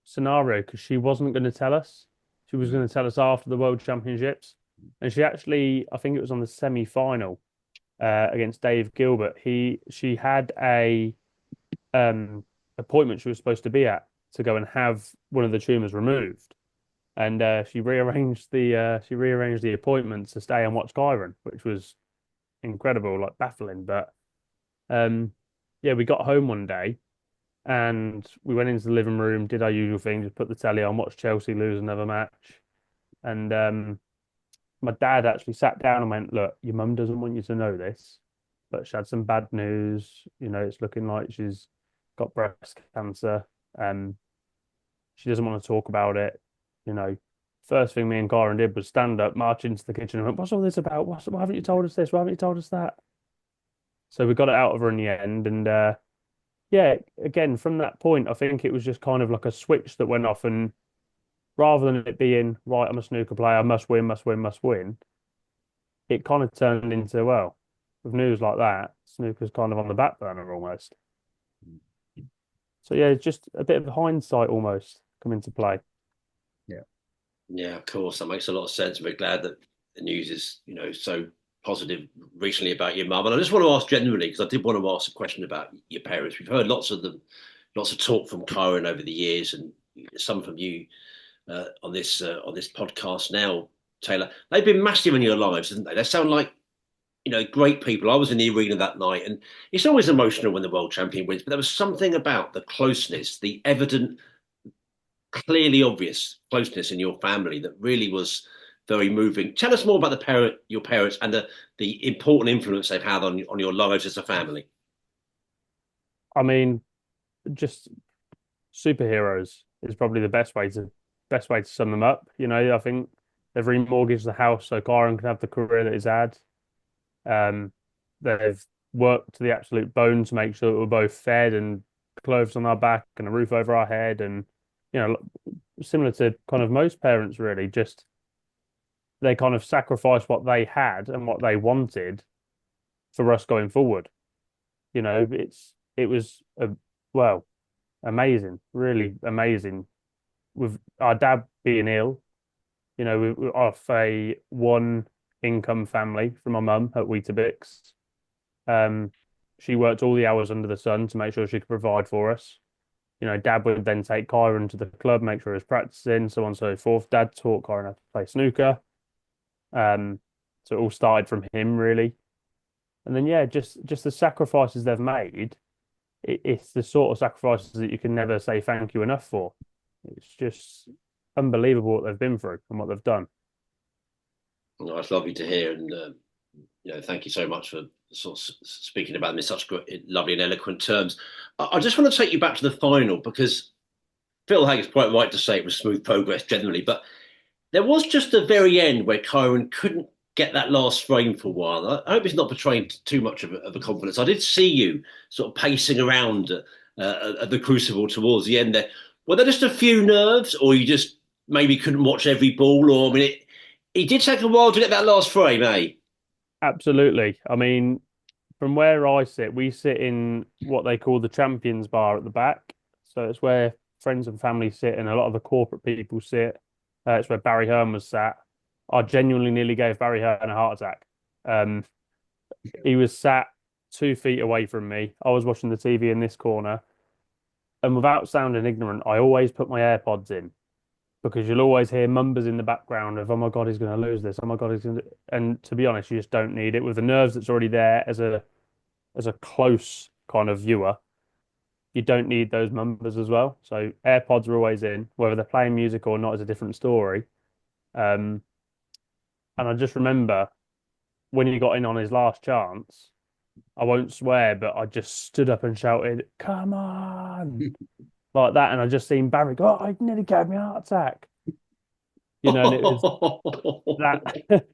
scenario because she wasn't going to tell us. She was going to tell us after the World Championships. And she actually, I think it was on the semi-final against Dave Gilbert. She had a appointment she was supposed to be at to go and have one of the tumors removed. And she rearranged the appointment to stay and watch Kyren, which was incredible, like baffling. But yeah, we got home one day and we went into the living room, did our usual thing, just put the telly on, watched Chelsea lose another match. And my dad actually sat down and went, look, your mum doesn't want you to know this, but she had some bad news. It's looking like she's got breast cancer. She doesn't want to talk about it. First thing me and Kyren did was stand up, march into the kitchen and went, what's all this about? Why haven't you told us this? Why haven't you told us that? So we got it out of her in the end. And yeah, again, from that point, I think it was just kind of like a switch that went off. And rather than it being, right, I'm a snooker player, I must win, must win, must win, it kind of turned into, well, with news like that, snooker's kind of on the back burner almost. So yeah, just a bit of hindsight almost come into play. Yeah. Yeah, of course. That makes a lot of sense. We're glad that the news is, so positive recently about your mum. And I just want to ask generally, because I did want to ask a question about your parents. We've heard lots of talk from Kyren over the years, and some from you on this podcast now, Taylor. They've been massive in your lives, haven't they? They sound like great people. I was in the arena that night, and it's always emotional when the world champion wins. But there was something about the closeness, the evident, clearly obvious closeness in your family that really was very moving. Tell us more about your parents, and the important influence they've had on your lives as a family. I mean, just superheroes is probably the best way to sum them up. I think they've remortgaged the house so Kyren can have the career that he's had. They've worked to the absolute bone to make sure that we're both fed and clothes on our back and a roof over our head, and you know, similar to kind of most parents, really, just they kind of sacrificed what they had and what they wanted for us going forward. You know, it was well, amazing, really amazing. With our dad being ill, you know, we're off a one income family from my mum at Weetabix. Um, she worked all the hours under the sun to make sure she could provide for us. You know, Dad would then take Kyron to the club, make sure he was practicing, so on and so forth. Dad taught Kyron how to play snooker. Um, so it all started from him really. And then yeah, just the sacrifices they've made. It's the sort of sacrifices that you can never say thank you enough for. It's just unbelievable what they've been through and what they've done. No, it's lovely to hear, and thank you so much for sort of speaking about them in such lovely and eloquent terms. I just want to take you back to the final because Phil Hagg's quite right to say it was smooth progress generally, but there was just the very end where Kyron couldn't get that last frame for a while. I hope it's not portraying too much of a confidence. I did see you sort of pacing around at the Crucible towards the end there. Were there just a few nerves, or you just maybe couldn't watch every ball? Or I mean, it did take a while to get that last frame, eh? Absolutely. I mean, from where I sit, we sit in what they call the Champions Bar at the back. So it's where friends and family sit, and a lot of the corporate people sit. It's where Barry Hearn was sat. I genuinely nearly gave Barry Hearn a heart attack. Um, he was sat 2 feet away from me. I was watching the TV in this corner, and without sounding ignorant, I always put my AirPods in because you'll always hear mumbers in the background of, "Oh my God, he's going to lose this. Oh my God, he's going to." And to be honest, you just don't need it with the nerves that's already there as a close kind of viewer. You don't need those numbers as well. So AirPods are always in, whether they're playing music or not is a different story. Um, and I just remember when he got in on his last chance, I won't swear, but I just stood up and shouted, "Come on!" like that. And I just seen Barry go, "Oh, he nearly gave me a heart attack." You know, and it was that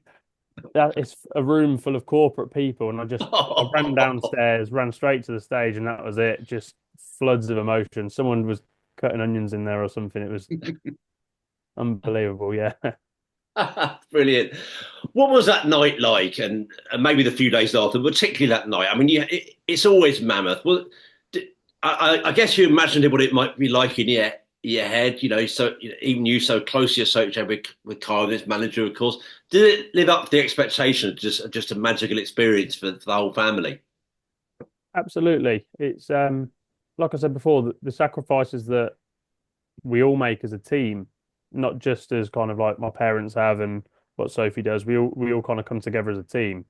that is a room full of corporate people, and I ran downstairs, ran straight to the stage, and that was it. Just floods of emotion. Someone was cutting onions in there or something. It was unbelievable. Yeah, Brilliant. What was that night like? And maybe the few days after, but particularly that night. I mean, it's always mammoth. Well, I guess you imagined what it might be like in your head. So even you so closely associated with Kyle, this manager, of course. Did it live up to the expectation of just a magical experience for the whole family? absolutely. It's like I said before, the sacrifices that we all make as a team, not just as kind of like my parents have and what Sophie does. We all kind of come together as a team.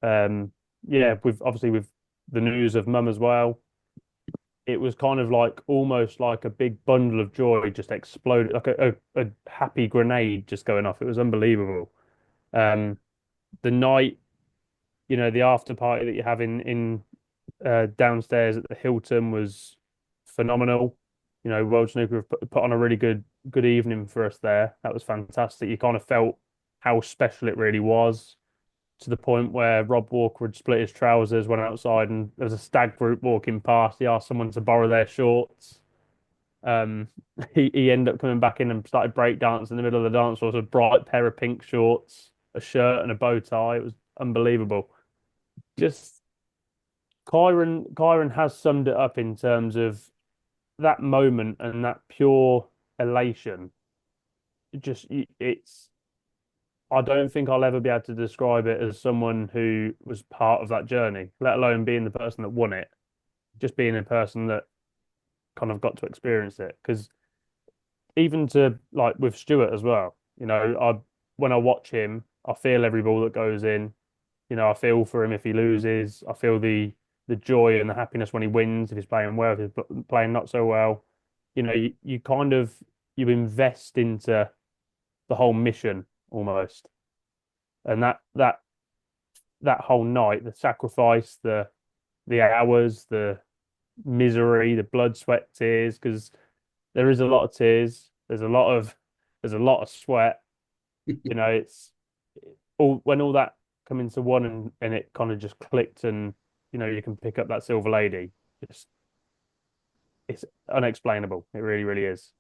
Yeah, with obviously with the news of mum as well, it was kind of like almost like a big bundle of joy just exploded, like a happy grenade just going off. It was unbelievable. Um, the night, the after party that you have in downstairs at the Hilton was phenomenal. World Snooker have put on a really good evening for us there. That was fantastic. You kind of felt how special it really was, to the point where Rob Walker had split his trousers, went outside, and there was a stag group walking past. He asked someone to borrow their shorts. Um, he ended up coming back in and started breakdancing in the middle of the dance floor with a bright pair of pink shorts, a shirt, and a bow tie. It was unbelievable. Just Kyron has summed it up in terms of that moment and that pure elation. Just it's I don't think I'll ever be able to describe it as someone who was part of that journey, let alone being the person that won it, just being a person that kind of got to experience it. Because even to like with Stuart as well, I when I watch him, I feel every ball that goes in. I feel for him if he loses. I feel the joy and the happiness when he wins, if he's playing well, if he's playing not so well. You kind of you invest into the whole mission almost. And that whole night, the sacrifice, the hours, the misery, the blood, sweat, tears, because there is a lot of tears. There's a lot of sweat. It's all when all that come into one and it kind of just clicked, and you can pick up that silver lady. Just it's unexplainable. It really, really is.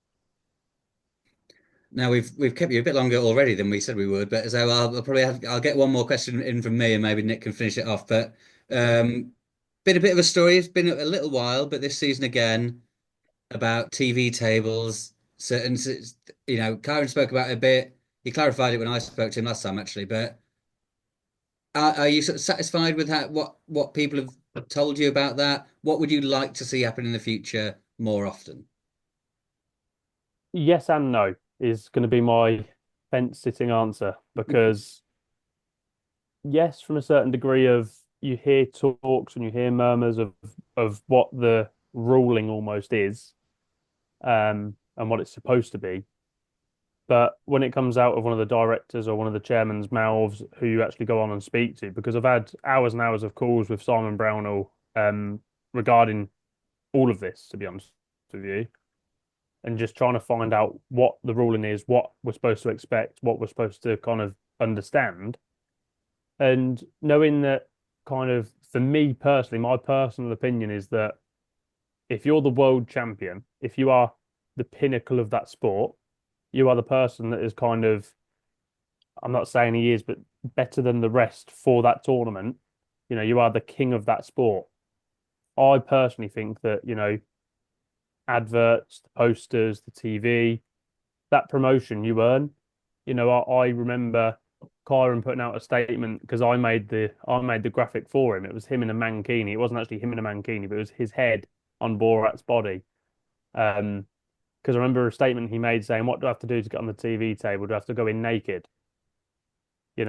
Now we've kept you a bit longer already than we said we would, but so I'll probably I'll get one more question in from me, and maybe Nick can finish it off. But been a bit of a story. It's been a little while, but this season again about TV tables. Certain, Kyren spoke about it a bit. He clarified it when I spoke to him last time, actually. But are you sort of satisfied with what people have told you about that? What would you like to see happen in the future more often? Yes and no is going to be my fence sitting answer because yes, from a certain degree of you hear talks and you hear murmurs of what the ruling almost is, and what it's supposed to be. But when it comes out of one of the directors or one of the chairman's mouths, who you actually go on and speak to, because I've had hours and hours of calls with Simon Brownell regarding all of this, to be honest with you, and just trying to find out what the ruling is, what we're supposed to expect, what we're supposed to kind of understand, and knowing that kind of for me personally, my personal opinion is that if you're the world champion, if you are the pinnacle of that sport, you are the person that is kind of, I'm not saying he is, but better than the rest for that tournament. You are the king of that sport. I personally think that, adverts, the posters, the TV, that promotion you earn. I remember Kyren putting out a statement because I made the graphic for him. It was him in a mankini. It wasn't actually him in a mankini, but it was his head on Borat's body. Because I remember a statement he made saying, "What do I have to do to get on the TV table? Do I have to go in naked?" And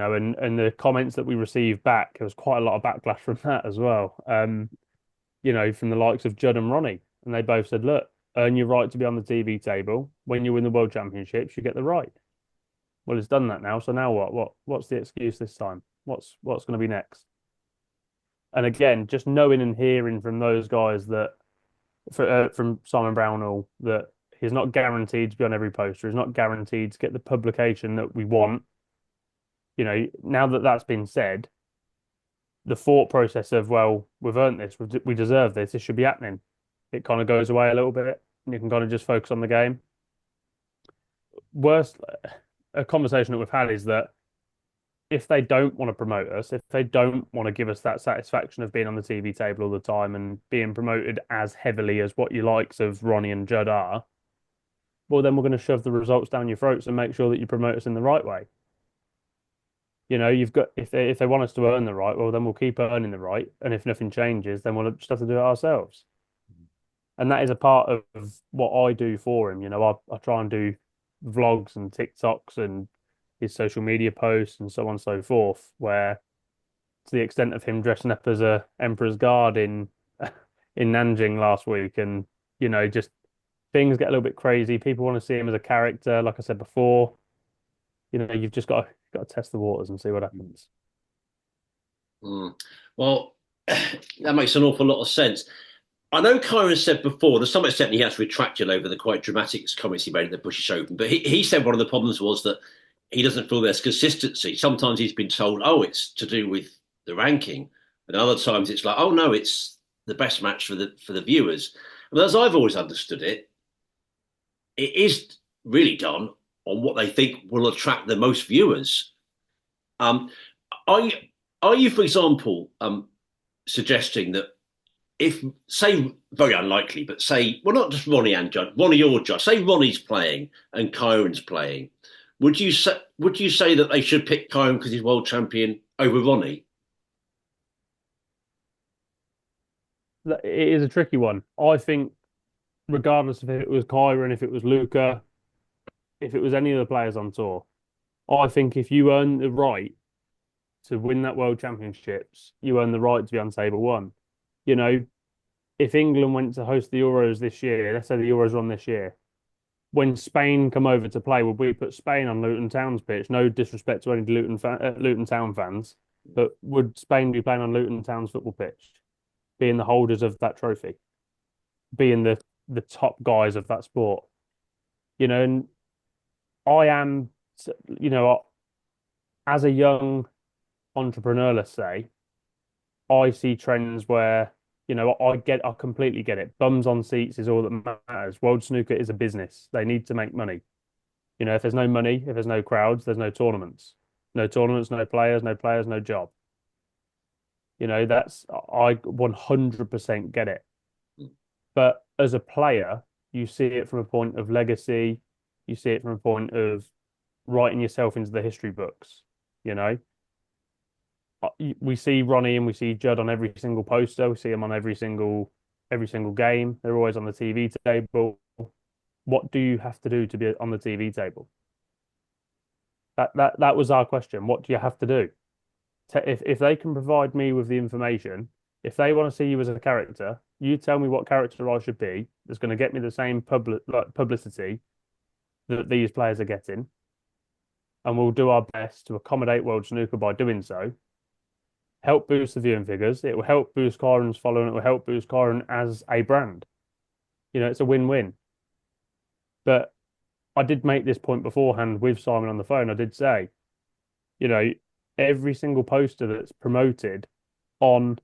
the comments that we received back, there was quite a lot of backlash from that as well. From the likes of Judd and Ronnie, and they both said, "Look, earn your right to be on the TV table. When you win the World Championships, you get the right." Well, it's done that now. So now what? What's the excuse this time? What's going to be next? And again, just knowing and hearing from those guys that from Simon Brownell that he's not guaranteed to be on every poster. He's not guaranteed to get the publication that we want. Now that that's been said, the thought process of, well, we've earned this, we deserve this, this should be happening. It kind of goes away a little bit, and you can kind of just focus on the game. Worst, a conversation that we've had is that if they don't want to promote us, if they don't want to give us that satisfaction of being on the TV table all the time and being promoted as heavily as what you likes of Ronnie and Judd are, well, then we're going to shove the results down your throats and make sure that you promote us in the right way. You've got if they want us to earn the right, well, then we'll keep earning the right, and if nothing changes, then we'll just have to do it ourselves. And that is a part of what I do for him. I try and do vlogs and TikToks and his social media posts and so on and so forth, where to the extent of him dressing up as a Emperor's Guard in in Nanjing last week, and just things get a little bit crazy. People want to see him as a character, like I said before. You've just got to test the waters and see what happens. Well, that makes an awful lot of sense. I know Kyren said before, to some extent he has retracted over the quite dramatic comments he made in the British Open, but he said one of the problems was that he doesn't feel there's consistency. Sometimes he's been told, oh, it's to do with the ranking. And other times it's like, oh, no, it's the best match for the viewers. And as I've always understood it, it is really done on what they think will attract the most viewers. Um, are you, for example, suggesting that if, say, very unlikely, but say, well, not just Ronnie and Judd, Ronnie or Judd, say Ronnie's playing and Kyren's playing, would you say that they should pick Kyren because he's world champion over Ronnie? It is a tricky one. I think, regardless if it was Kyren, if it was Luca, if it was any of the players on tour, I think if you earn the right to win that World Championships, you earn the right to be on table one. If England went to host the Euros this year, let's say the Euros run this year, when Spain come over to play, would we put Spain on Luton Town's pitch? No disrespect to any Luton Town fans, but would Spain be playing on Luton Town's football pitch, being the holders of that trophy, being the top guys of that sport? And I am, as a young entrepreneur, let's say, I see trends where I completely get it. Bums on seats is all that matters. World Snooker is a business. They need to make money. If there's no money, if there's no crowds, there's no tournaments. No tournaments, no players, no players, no job. I 100% get it. But as a player, you see it from a point of legacy. You see it from a point of writing yourself into the history books. You know, we see Ronnie and we see Judd on every single poster. We see them on every single game. They're always on the TV table. What do you have to do to be on the TV table? That was our question. What do you have to do? If they can provide me with the information, if they want to see you as a character, you tell me what character I should be that's going to get me the same publicity that these players are getting, and we'll do our best to accommodate World Snooker by doing so. Help boost the viewing figures. It will help boost Kyren's following. It will help boost Kyren as a brand. It's a win-win. But I did make this point beforehand with Simon on the phone. I did say, every single poster that's promoted on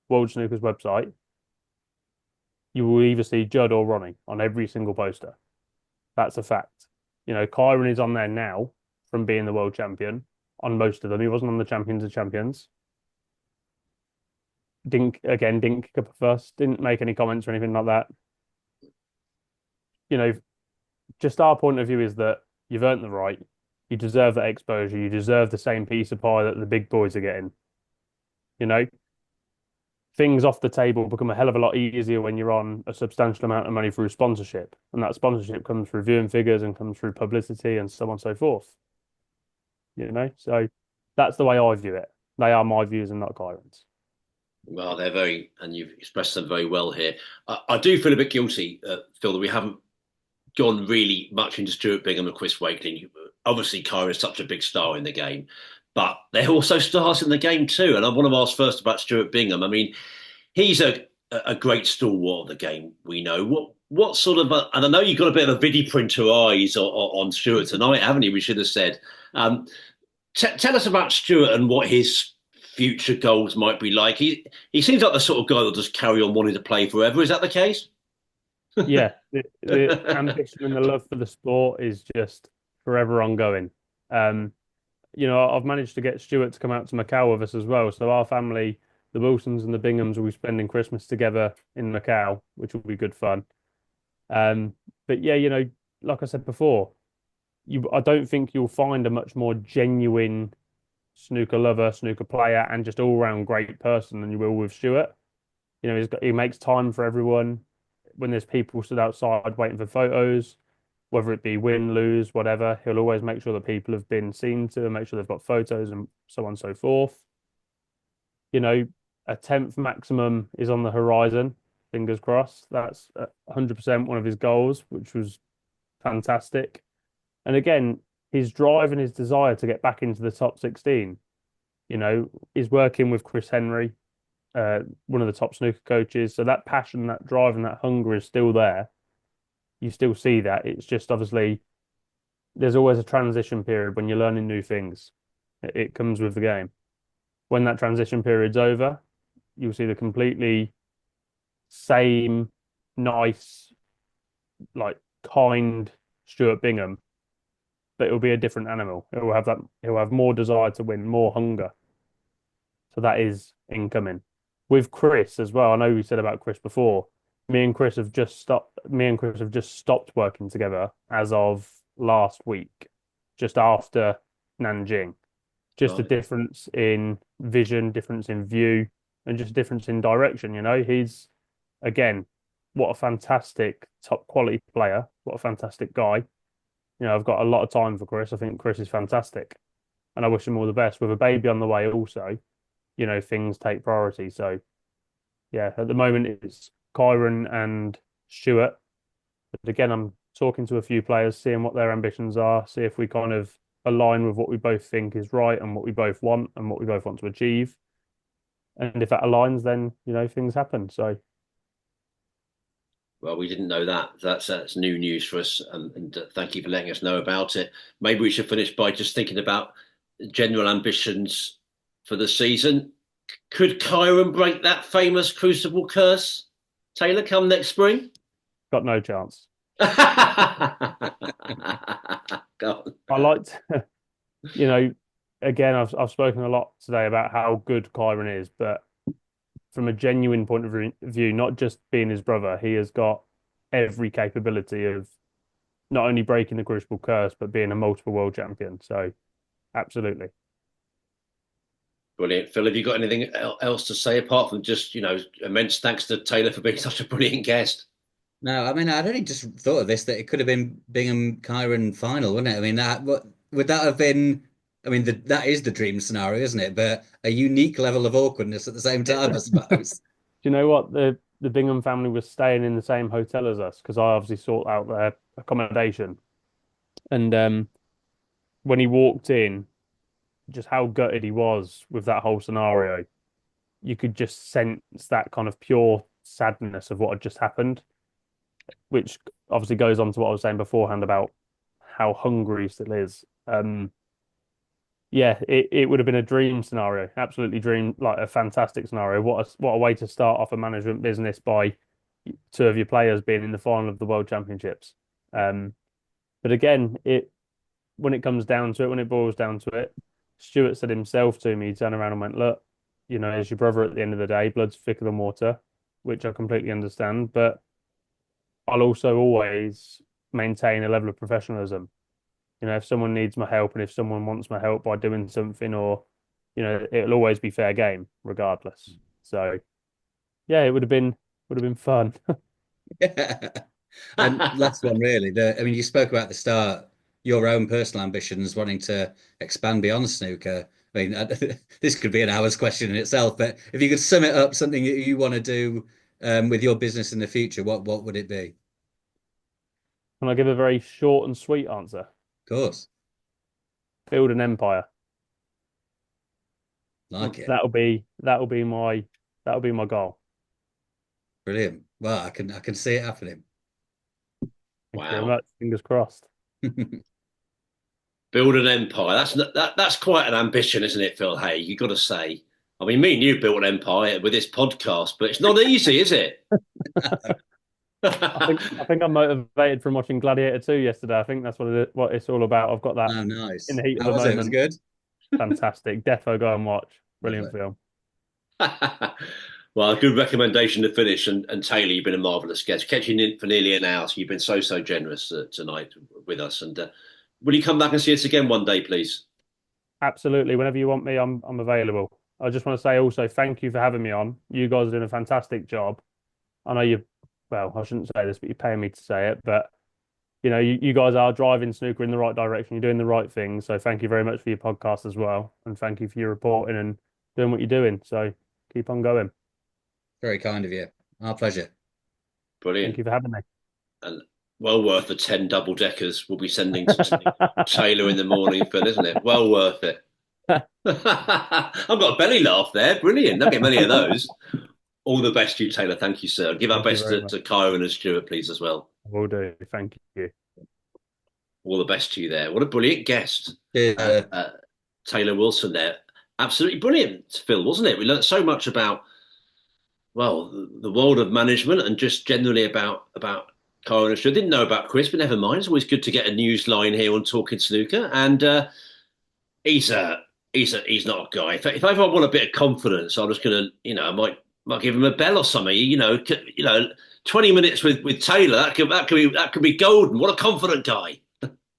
World Snooker's website, you will either see Judd or Ronnie on every single poster. That's a fact. Kyren is on there now from being the world champion on most of them. He wasn't on the Champions of Champions. Didn't kick up a fuss, didn't make any comments or anything like that. Just our point of view is that you've earned the right. You deserve that exposure. You deserve the same piece of pie that the big boys are getting. Things off the table become a hell of a lot easier when you're on a substantial amount of money through sponsorship. And that sponsorship comes through viewing figures and comes through publicity and so on and so forth. So that's the way I view it. They are my views and not Kyren's. Well, they're very, and you've expressed them very well here. I do feel a bit guilty, Phil, that we haven't gone really much into Stuart Bingham and Chris Wakeling. Obviously, Kyren is such a big star in the game, but they're also stars in the game too. And I want to ask first about Stuart Bingham. I mean, he's a great stalwart of the game. We know what sort of, and I know you've got a bit of a viddy printer eyes on Stuart tonight, haven't you? We should have said. Tell us about Stuart and what his future goals might be like. He seems like the sort of guy that'll just carry on wanting to play forever. Is that the case? Yeah, the ambition and the love for the sport is just forever ongoing. I've managed to get Stuart to come out to Macau with us as well. So our family, the Wilsons and the Binghams, will be spending Christmas together in Macau, which will be good fun. But yeah, like I said before, I don't think you'll find a much more genuine snooker lover, snooker player, and just all-round great person than you will with Stuart. He makes time for everyone. When there's people stood outside waiting for photos, whether it be win, lose, whatever, he'll always make sure that people have been seen to and make sure they've got photos and so on and so forth. A 10th maximum is on the horizon. Fingers crossed. That's 100% one of his goals, which was fantastic. And again, his drive and his desire to get back into the top 16, is working with Chris Henry, one of the top snooker coaches. So that passion, that drive, and that hunger is still there. You still see that. It's just obviously there's always a transition period when you're learning new things. It comes with the game. When that transition period's over, you'll see the completely same, nice, like kind Stuart Bingham, but it'll be a different animal. It will have that. He'll have more desire to win, more hunger. So that is incoming. With Chris as well, I know we said about Chris before. Me and Chris have just stopped working together as of last week, just after Nanjing. Just a difference in vision, difference in view, and just difference in direction. He's, again, what a fantastic top quality player. What a fantastic guy. I've got a lot of time for Chris. I think Chris is fantastic, and I wish him all the best. With a baby on the way, also, things take priority. So, yeah, at the moment it's Kyren and Stuart. But again, I'm talking to a few players, seeing what their ambitions are, see if we kind of align with what we both think is right and what we both want and what we both want to achieve. And if that aligns, then, things happen. So, well, we didn't know that. That's new news for us, and thank you for letting us know about it. Maybe we should finish by just thinking about general ambitions for the season. Could Kyren break that famous Crucible curse? Taylor, come next spring? Got no chance. God. I liked, again, I've spoken a lot today about how good Kyren is, but from a genuine point of view, not just being his brother, he has got every capability of not only breaking the Crucible curse, but being a multiple world champion. So, absolutely. Brilliant. Phil, have you got anything else to say apart from just, immense thanks to Taylor for being such a brilliant guest? No, I mean, I'd only just thought of this that it could have been Bingham Kyren final, wouldn't it? I mean, what would that have been? I mean, that is the dream scenario, isn't it? But a unique level of awkwardness at the same time, I suppose. Do you know what? The Bingham family was staying in the same hotel as us because I obviously sought out their accommodation. And when he walked in, just how gutted he was with that whole scenario, you could just sense that kind of pure sadness of what had just happened, which obviously goes on to what I was saying beforehand about how hungry he still is. Yeah, it would have been a dream scenario, absolutely dream, like a fantastic scenario. What a way to start off a management business by two of your players being in the final of the World Championships. But again, when it comes down to it, when it boils down to it, Stuart said himself to me, he turned around and went, "Look, as your brother at the end of the day, blood's thicker than water," which I completely understand. But I'll also always maintain a level of professionalism. If someone needs my help and if someone wants my help by doing something, or it'll always be fair game regardless. So yeah, it would have been fun. Yeah. And last one, really. I mean, you spoke about at the start your own personal ambitions, wanting to expand beyond snooker. I mean, this could be an hour's question in itself, but if you could sum it up, something that you want to do with your business in the future, what would it be? Can I give a very short and sweet answer? Of course, Build an empire. like it. That'll be my goal. Brilliant. Well, I can see it happening. Thank you very Wow. much. Fingers crossed. Build an empire. That's quite an ambition, isn't it, Phil? Hey, you got to say. I mean, me and you built an empire with this podcast, but it's not easy, is it? I think I'm motivated from watching Gladiator 2 yesterday. I think that's what it's all about. I've got that Oh, in nice. the heat of How the was it? Was it moment. good? Fantastic. Defo go and watch. Brilliant Lovely. film. Well, a good recommendation to finish. And Taylor, you've been a marvellous guest. Catching in for nearly an hour. So you've been so generous tonight with us. And will you come back and see us again one day, please? Absolutely. Whenever you want me, I'm available. I just want to say also thank you for having me on. You guys are doing a fantastic job. I know well, I shouldn't say this, but you're paying me to say it. But you guys are driving snooker in the right direction. You're doing the right thing. So thank you very much for your podcast as well, and thank you for your reporting and doing what you're doing. So keep on going. Very kind of you. Our pleasure. Thank Brilliant. you for having me. And well worth the 10 double deckers we'll be sending to Taylor in the morning, Phil, isn't it? Well worth it. I've got a belly laugh there. Brilliant. Don't get many of those. All the best to you, Taylor. Thank you, sir. Give our Thank you best very to much. Kyren and Stuart, please, as well. Will do. Thank you. All the best to you there. What a brilliant guest. Yeah. Taylor Wilson there. Absolutely brilliant, Phil, wasn't it? We learned so much about, well, the world of management and just generally about Kyren and Stuart. Didn't know about Chris, but never mind. It's always good to get a news line here on Talking Snooker. And he's not a guy. If I ever want a bit of confidence, I'm just gonna, I might give him a bell or something. 20 minutes with Taylor, that could be golden. What a confident guy.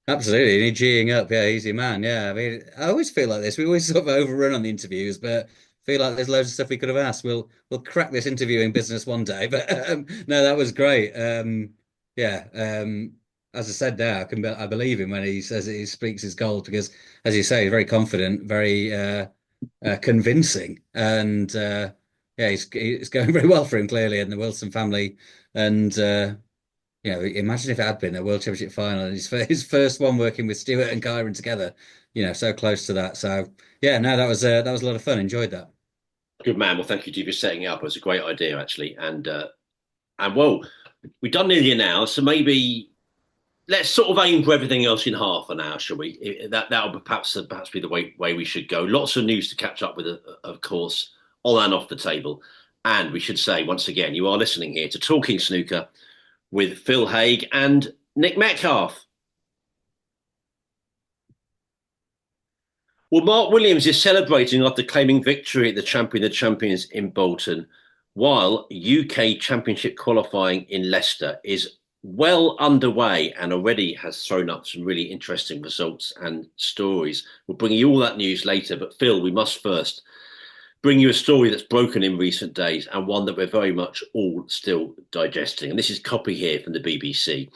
Absolutely. And he's G'ing up. Yeah, easy man. Yeah. I mean, I always feel like this. We always sort of overrun on the interviews, but feel like there's loads of stuff we could have asked. We'll crack this interviewing business one day. But no, that was great. Yeah. As I said there, I believe him when he says he speaks his gold because, as you say, he's very confident, very convincing, and yeah, it's going very well for him clearly, and the Wilson family, and imagine if it had been a World Championship final and his first one working with Stuart and Kyren together, so close to that. So yeah, no, that was a lot of fun. Enjoyed that. Good man. Well, thank you to you for setting it up. It was a great idea, actually. And well, we've done nearly an hour, so maybe let's sort of aim for everything else in half an hour, shall we? That'll perhaps be the way we should go. Lots of news to catch up with, of course, on and off the table. And we should say, once again, you are listening here to Talking Snooker with Phil Haigh and Nick Metcalf. Well, Mark Williams is celebrating after claiming victory at the Champion of Champions in Bolton, while UK Championship qualifying in Leicester is well underway and already has thrown up some really interesting results and stories. We'll bring you all that news later, but Phil, we must first bring you a story that's broken in recent days and one that we're very much all still digesting. And this is copy here from the BBC.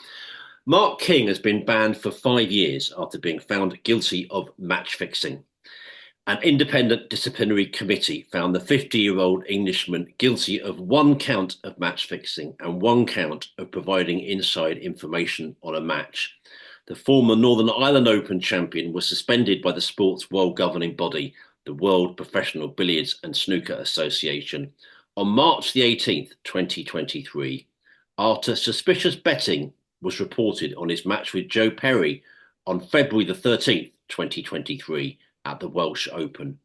Mark King has been banned for 5 years after being found guilty of match fixing. An independent disciplinary committee found the 50-year-old Englishman guilty of 1 count of match fixing and 1 count of providing inside information on a match. The former Northern Ireland Open champion was suspended by the sport's world governing body, the World Professional Billiards and Snooker Association, on March the 18th, 2023, after suspicious betting was reported on his match with Joe Perry on February the 13th, 2023, at the Welsh Open.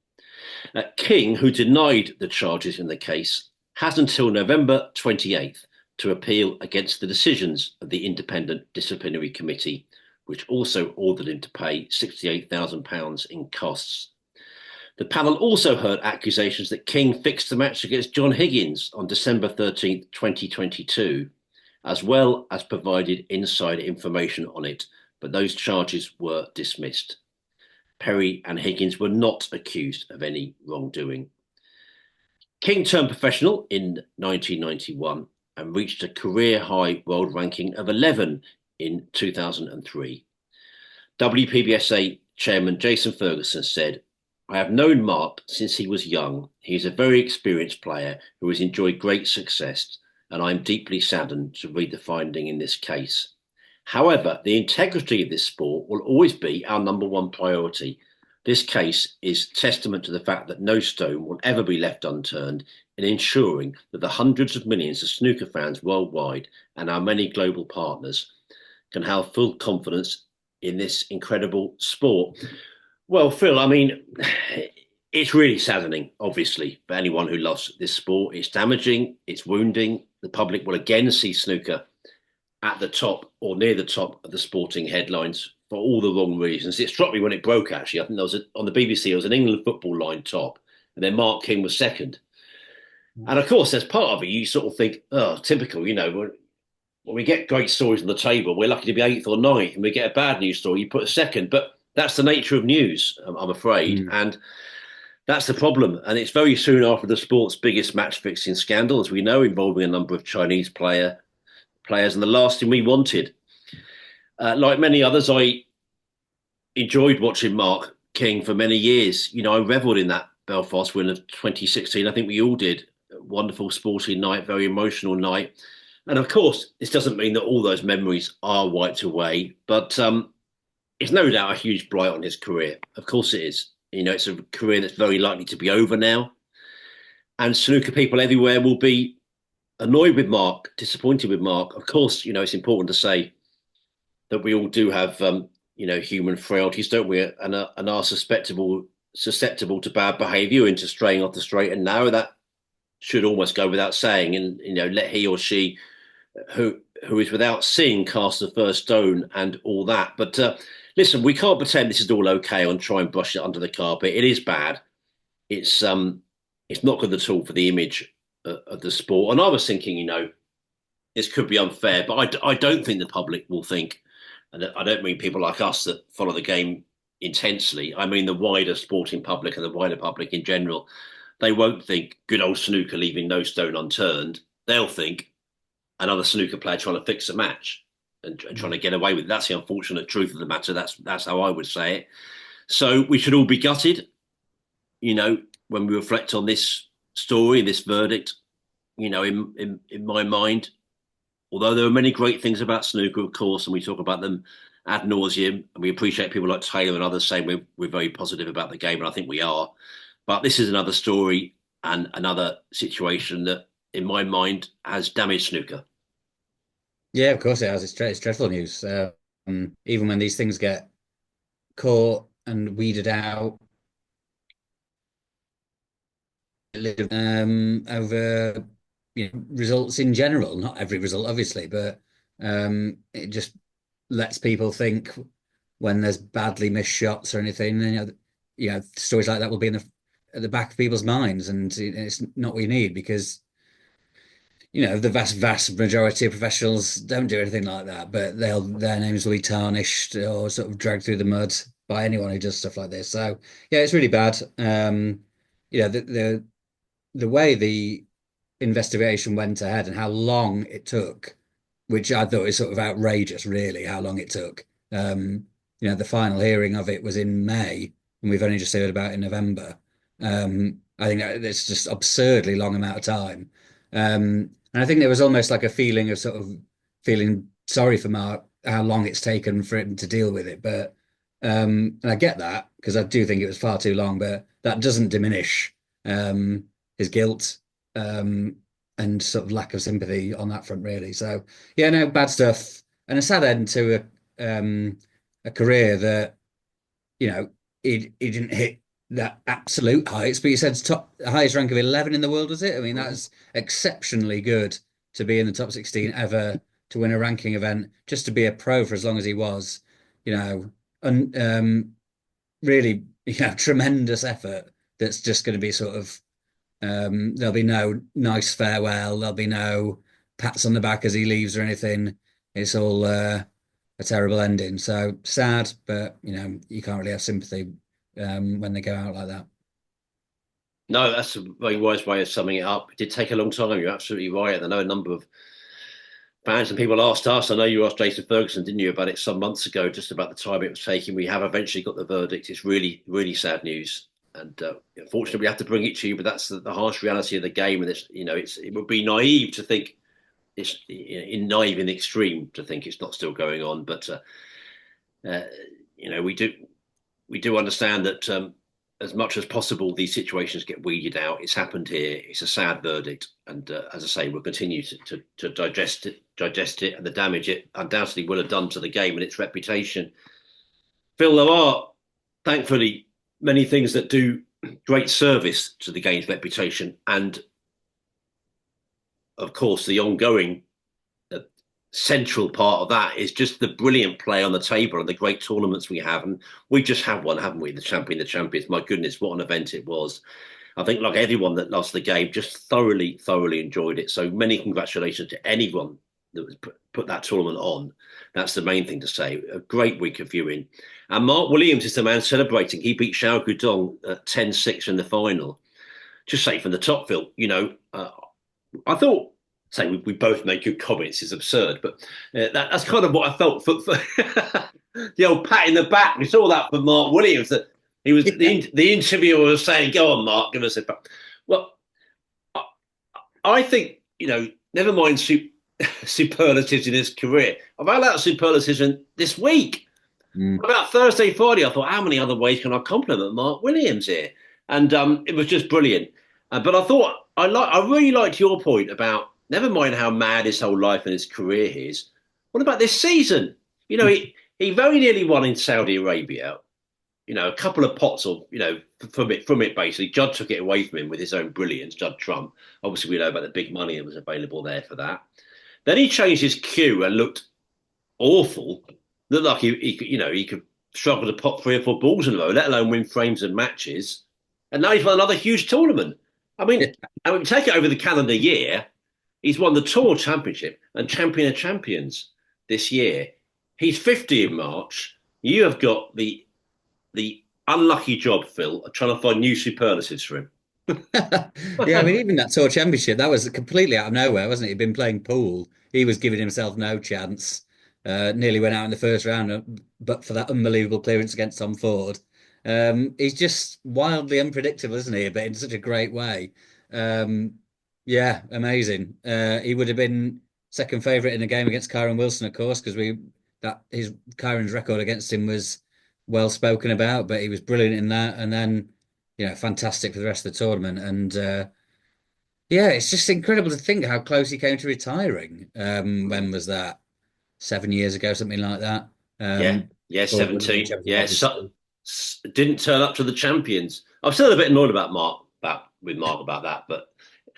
King, who denied the charges in the case, has until November 28th to appeal against the decisions of the Independent Disciplinary Committee, which also ordered him to pay £68,000 in costs. The panel also heard accusations that King fixed the match against John Higgins on December 13th, 2022, as well as provided inside information on it, but those charges were dismissed. Perry and Higgins were not accused of any wrongdoing. King turned professional in 1991 and reached a career-high world ranking of 11 in 2003. WPBSA chairman Jason Ferguson said, "I have known Mark since he was young. He is a very experienced player who has enjoyed great success, and I am deeply saddened to read the finding in this case. However, the integrity of this sport will always be our number one priority. This case is testament to the fact that no stone will ever be left unturned in ensuring that the hundreds of millions of snooker fans worldwide and our many global partners can have full confidence in this incredible sport." Well, Phil, I mean, it's really saddening, obviously, for anyone who loves this sport. It's damaging, it's wounding. The public will again see snooker at the top or near the top of the sporting headlines for all the wrong reasons. It struck me when it broke, actually. I think there was on the BBC, there was an England football line top, and then Mark King was second. And of course, as part of it, you sort of think, oh, typical, you know, when we get great stories on the table, we're lucky to be 8th or 9th, and we get a bad news story, you put a second. But that's the nature of news, I'm afraid. And that's the problem. And it's very soon after the sport's biggest match fixing scandal, as we know, involving a number of Chinese players, and the last thing we wanted. Like many others, I enjoyed watching Mark King for many years. You know, I revelled in that Belfast win of 2016. I think we all did. A wonderful sporting night, very emotional night. And of course, this doesn't mean that all those memories are wiped away, but it's no doubt a huge blight on his career. Of course it is. You know, it's a career that's very likely to be over now. And snooker people everywhere will be annoyed with Mark, disappointed with Mark. Of course, you know, it's important to say that we all do have, you know, human frailties, don't we? And are susceptible to bad behaviour, into straying off the straight and narrow. That should almost go without saying. And, you know, let he or she who is without sin cast the first stone and all that. But listen, we can't pretend this is all okay and try and brush it under the carpet. It is bad. It's not good at all for the image of the sport. And I was thinking, you know, this could be unfair, but I don't think the public will think, and I don't mean people like us that follow the game intensely. I mean the wider sporting public and the wider public in general. They won't think good old snooker leaving no stone unturned. They'll think another snooker player trying to fix a match and trying to get away with it. That's the unfortunate truth of the matter. That's how I would say it. So we should all be gutted, you know, when we reflect on this story, this verdict. You know, in my mind, although there are many great things about snooker, of course, and we talk about them ad nauseum, and we appreciate people like Taylor and others saying we're very positive about the game, and I think we are. But this is another story and another situation that, in my mind, has damaged snooker. Yeah, of course it has. It's dreadful news. Even when these things get caught and weeded out, over results in general. Not every result, obviously, but it just lets people think when there's badly missed shots or anything. Stories like that will be at the back of people's minds, and it's not what you need because the vast majority of professionals don't do anything like that, but their names will be tarnished or sort of dragged through the mud by anyone who does stuff like this. So yeah, it's really bad. The way the investigation went ahead and how long it took, which I thought was sort of outrageous, really, how long it took. The final hearing of it was in May, and we've only just heard about it in November. I think that it's just absurdly long amount of time. And I think there was almost like a feeling of sort of feeling sorry for Mark, how long it's taken for him to deal with it. But and I get that because I do think it was far too long, but that doesn't diminish his guilt and sort of lack of sympathy on that front, really. So yeah, no, bad stuff, and a sad end to a career that he didn't hit that absolute heights, but he said top highest rank of 11 in the world, was it? I mean, that's exceptionally good to be in the top 16 ever, to win a ranking event, just to be a pro for as long as he was, and really, tremendous effort. That's just going to be sort of there'll be no nice farewell. There'll be no pats on the back as he leaves or anything. It's all a terrible ending. So sad, but you can't really have sympathy when they go out like that. No, that's a very wise way of summing it up. It did take a long time. You're absolutely right. I know a number of fans and people asked us. I know you asked Jason Ferguson, didn't you, about it some months ago, just about the time it was taking. We have eventually got the verdict. It's really, really sad news. And unfortunately, we have to bring it to you, but that's the harsh reality of the game. And it would be naive to think it's naive in the extreme to think it's not still going on. But we do understand that as much as possible, these situations get weeded out. It's happened here. It's a sad verdict, and as I say, we'll continue to digest it, and the damage it undoubtedly will have done to the game and its reputation. Phil, there are thankfully many things that do great service to the game's reputation, and of course, the ongoing central part of that is just the brilliant play on the table and the great tournaments we have. And we just had one, haven't we? The Champions. My goodness, what an event it was. I think, like everyone that lost the game, just thoroughly enjoyed it. So many congratulations to anyone that was put that tournament on. That's the main thing to say. A great week of viewing. And Mark Williams is the man celebrating. He beat Xiao Guodong at 10-6 in the final. Just say from the top, Phil, I thought, say we both make good comments is absurd, but that's kind of what I felt for the old pat in the back. We saw that from Mark Williams, that he was the interviewer was saying, "Go on, Mark, give us a." Well, I think never mind superlatives in his career. I've had out superlatives this week. About Thursday, Friday, I thought, how many other ways can I compliment Mark Williams here? And it was just brilliant. But I thought I really liked your point about never mind how mad his whole life and his career is. What about this season? He very nearly won in Saudi Arabia. A couple of pots from it basically. Judd took it away from him with his own brilliance, Judd Trump. Obviously, we know about the big money that was available there for that. Then he changed his cue and looked awful. Looked like he could struggle to pop 3 or 4 balls in a row, let alone win frames and matches. And now he's won another huge tournament. I mean, take it over the calendar year. He's won the Tour Championship and Champion of Champions this year. He's 50 in March. You have got the unlucky job, Phil, of trying to find new superlatives for him. Yeah, I mean, even that Tour Championship, that was completely out of nowhere, wasn't it? He'd been playing pool. He was giving himself no chance. Nearly went out in the first round, but for that unbelievable clearance against Tom Ford. He's just wildly unpredictable, isn't he? But in such a great way. Yeah, amazing. He would have been second favourite in the game against Kyren Wilson, of course, because Kyren's record against him was well spoken about, but he was brilliant in that, and then fantastic for the rest of the tournament. And yeah, it's just incredible to think how close he came to retiring. When was that? 7 years ago, something like that. Yeah, 17. Yeah, didn't turn up to the champions. I'm still a bit annoyed about Mark with Mark about that. But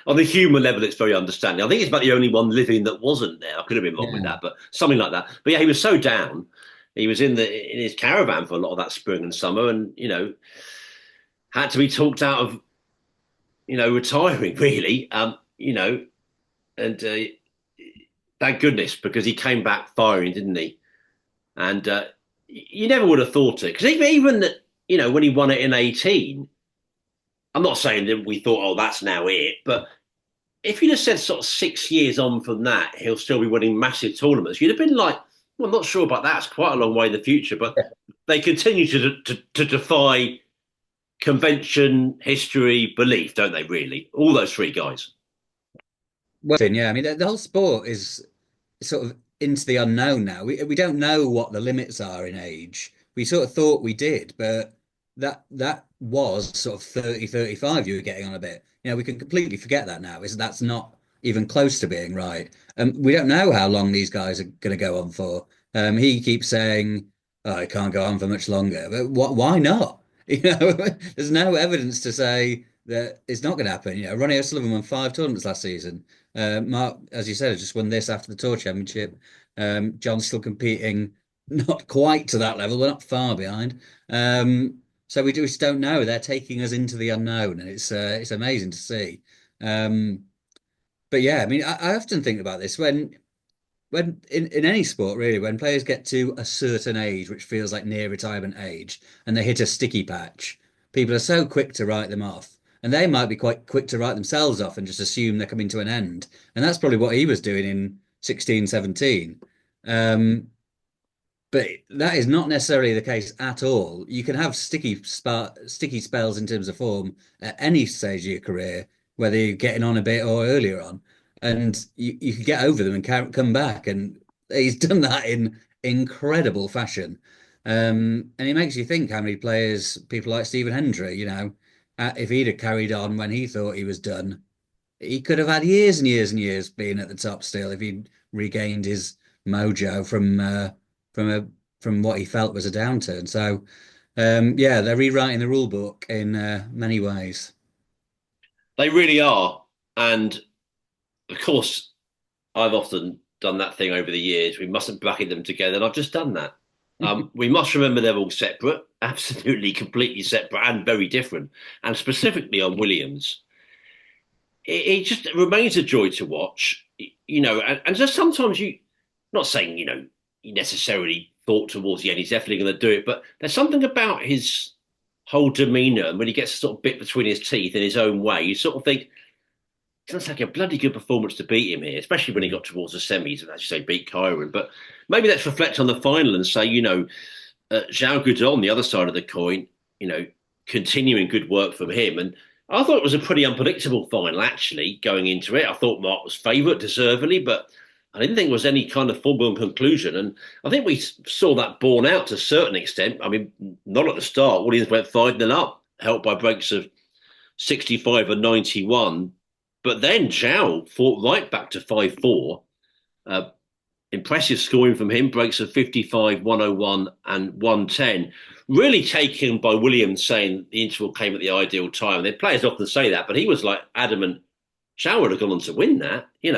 on the humour level, it's very understanding. I think he's about the only one living that wasn't there. I could have been wrong with Yeah. that, but something like that. But yeah, he was so down. He was in his caravan for a lot of that spring and summer, and had to be talked out of retiring really. And thank goodness, because he came back firing, didn't he? And you never would have thought it, because even that, when he won it in 18, I'm not saying that we thought, oh, that's now it, but if you'd have said sort of 6 years on from that, he'll still be winning massive tournaments, you'd have been like, well, I'm not sure about that. It's quite a long way in the future, but they continue to defy convention, history, belief, don't they? Really, all those three guys. Well, yeah, I mean, the whole sport is sort of into the unknown now. We don't know what the limits are in age. We sort of thought we did, but that was sort of 30, 35. You were getting on a bit. We can completely forget that now. Is That's not even close to being right. We don't know how long these guys are going to go on for. He keeps saying, "Oh, it can't go on for much longer." But why not? There's no evidence to say that it's not going to happen. Ronnie O'Sullivan won 5 tournaments last season. Mark, as you said, has just won this after the Tour Championship. John's still competing, not quite to that level, but not far behind. So we just don't know. They're taking us into the unknown, and it's amazing to see. But yeah, I mean, I often think about this when in any sport really, when players get to a certain age, which feels like near retirement age, and they hit a sticky patch, people are so quick to write them off. And they might be quite quick to write themselves off and just assume they're coming to an end. And that's probably what he was doing in 16, 17. But that is not necessarily the case at all. You can have sticky spells in terms of form at any stage of your career, whether you're getting on a bit or earlier on, and you can get over them and come back. And he's done that in incredible fashion. And it makes you think how many players, people like Stephen Hendry, if he'd have carried on when he thought he was done, he could have had years and years and years being at the top still if he'd regained his mojo from a from what he felt was a downturn. So yeah, they're rewriting the rule book in many ways. They really are. And of course, I've often done that thing over the years. We mustn't bucket them together, and I've just done that. We must remember they're all separate, absolutely, completely separate, and very different. And specifically on Williams, it just remains a joy to watch. And just sometimes not saying he necessarily thought towards the end he's definitely going to do it, but there's something about his whole demeanour, and when he gets sort of bit between his teeth in his own way, you sort of think, sounds like a bloody good performance to beat him here, especially when he got towards the semis and, as you say, beat Kyren. But maybe let's reflect on the final and say, Zhao Gudon, the other side of the coin, continuing good work from him. And I thought it was a pretty unpredictable final, actually, going into it. I thought Mark was favourite deservedly, but I didn't think there was any kind of foregone conclusion. And I think we saw that borne out to a certain extent. I mean, not at the start. Williams went 5-0 up, helped by breaks of 65 and 91. But then Zhao fought right back to 5-4. Impressive scoring from him, breaks of 55, 101 and 110. Really taken by Williams saying the interval came at the ideal time. The players often say that, but he was like adamant Zhao would have gone on to win that. He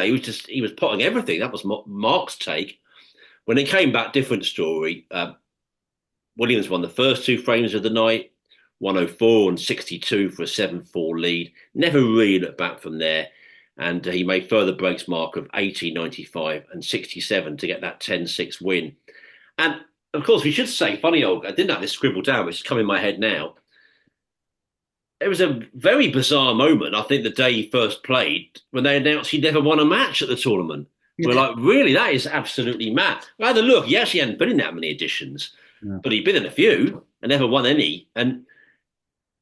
was potting everything. That was Mark's take. When it came back, different story. Williams won the first 2 frames of the night, 104 and 62 for a 7-4 lead. Never really looked back from there. And he made further breaks mark of 80, 95 and 67 to get that 10-6 win. And of course, we should say, funny old, I didn't have this scribbled down, which is coming in my head now. It was a very bizarre moment, I think, the day he first played, when they announced he never won a match at the tournament. We're like, really? That is absolutely mad. I had a look. He actually hadn't been in that many editions, but he'd been in a few and never won any. And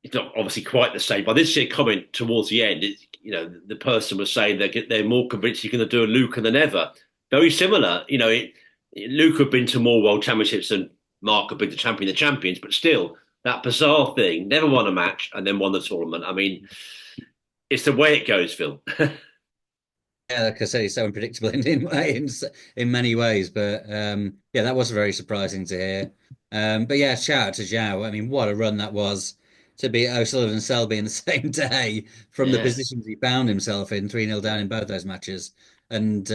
it's not obviously quite the same. But I did see a comment towards the end. The person was saying they're more convinced he's going to do a Luca than ever. Very similar. Luca had been to more World Championships than Mark had been to Champion of the Champions, but still, that bizarre thing, never won a match and then won the tournament. I mean, it's the way it goes, Phil. Yeah, like I say, it's so unpredictable in many ways. But that was very surprising to hear. But yeah, shout out to Zhao. I mean, what a run that was. to beat O'Sullivan and Selby in the same day from the Yeah. positions he found himself in, 3-0 down in both those matches. And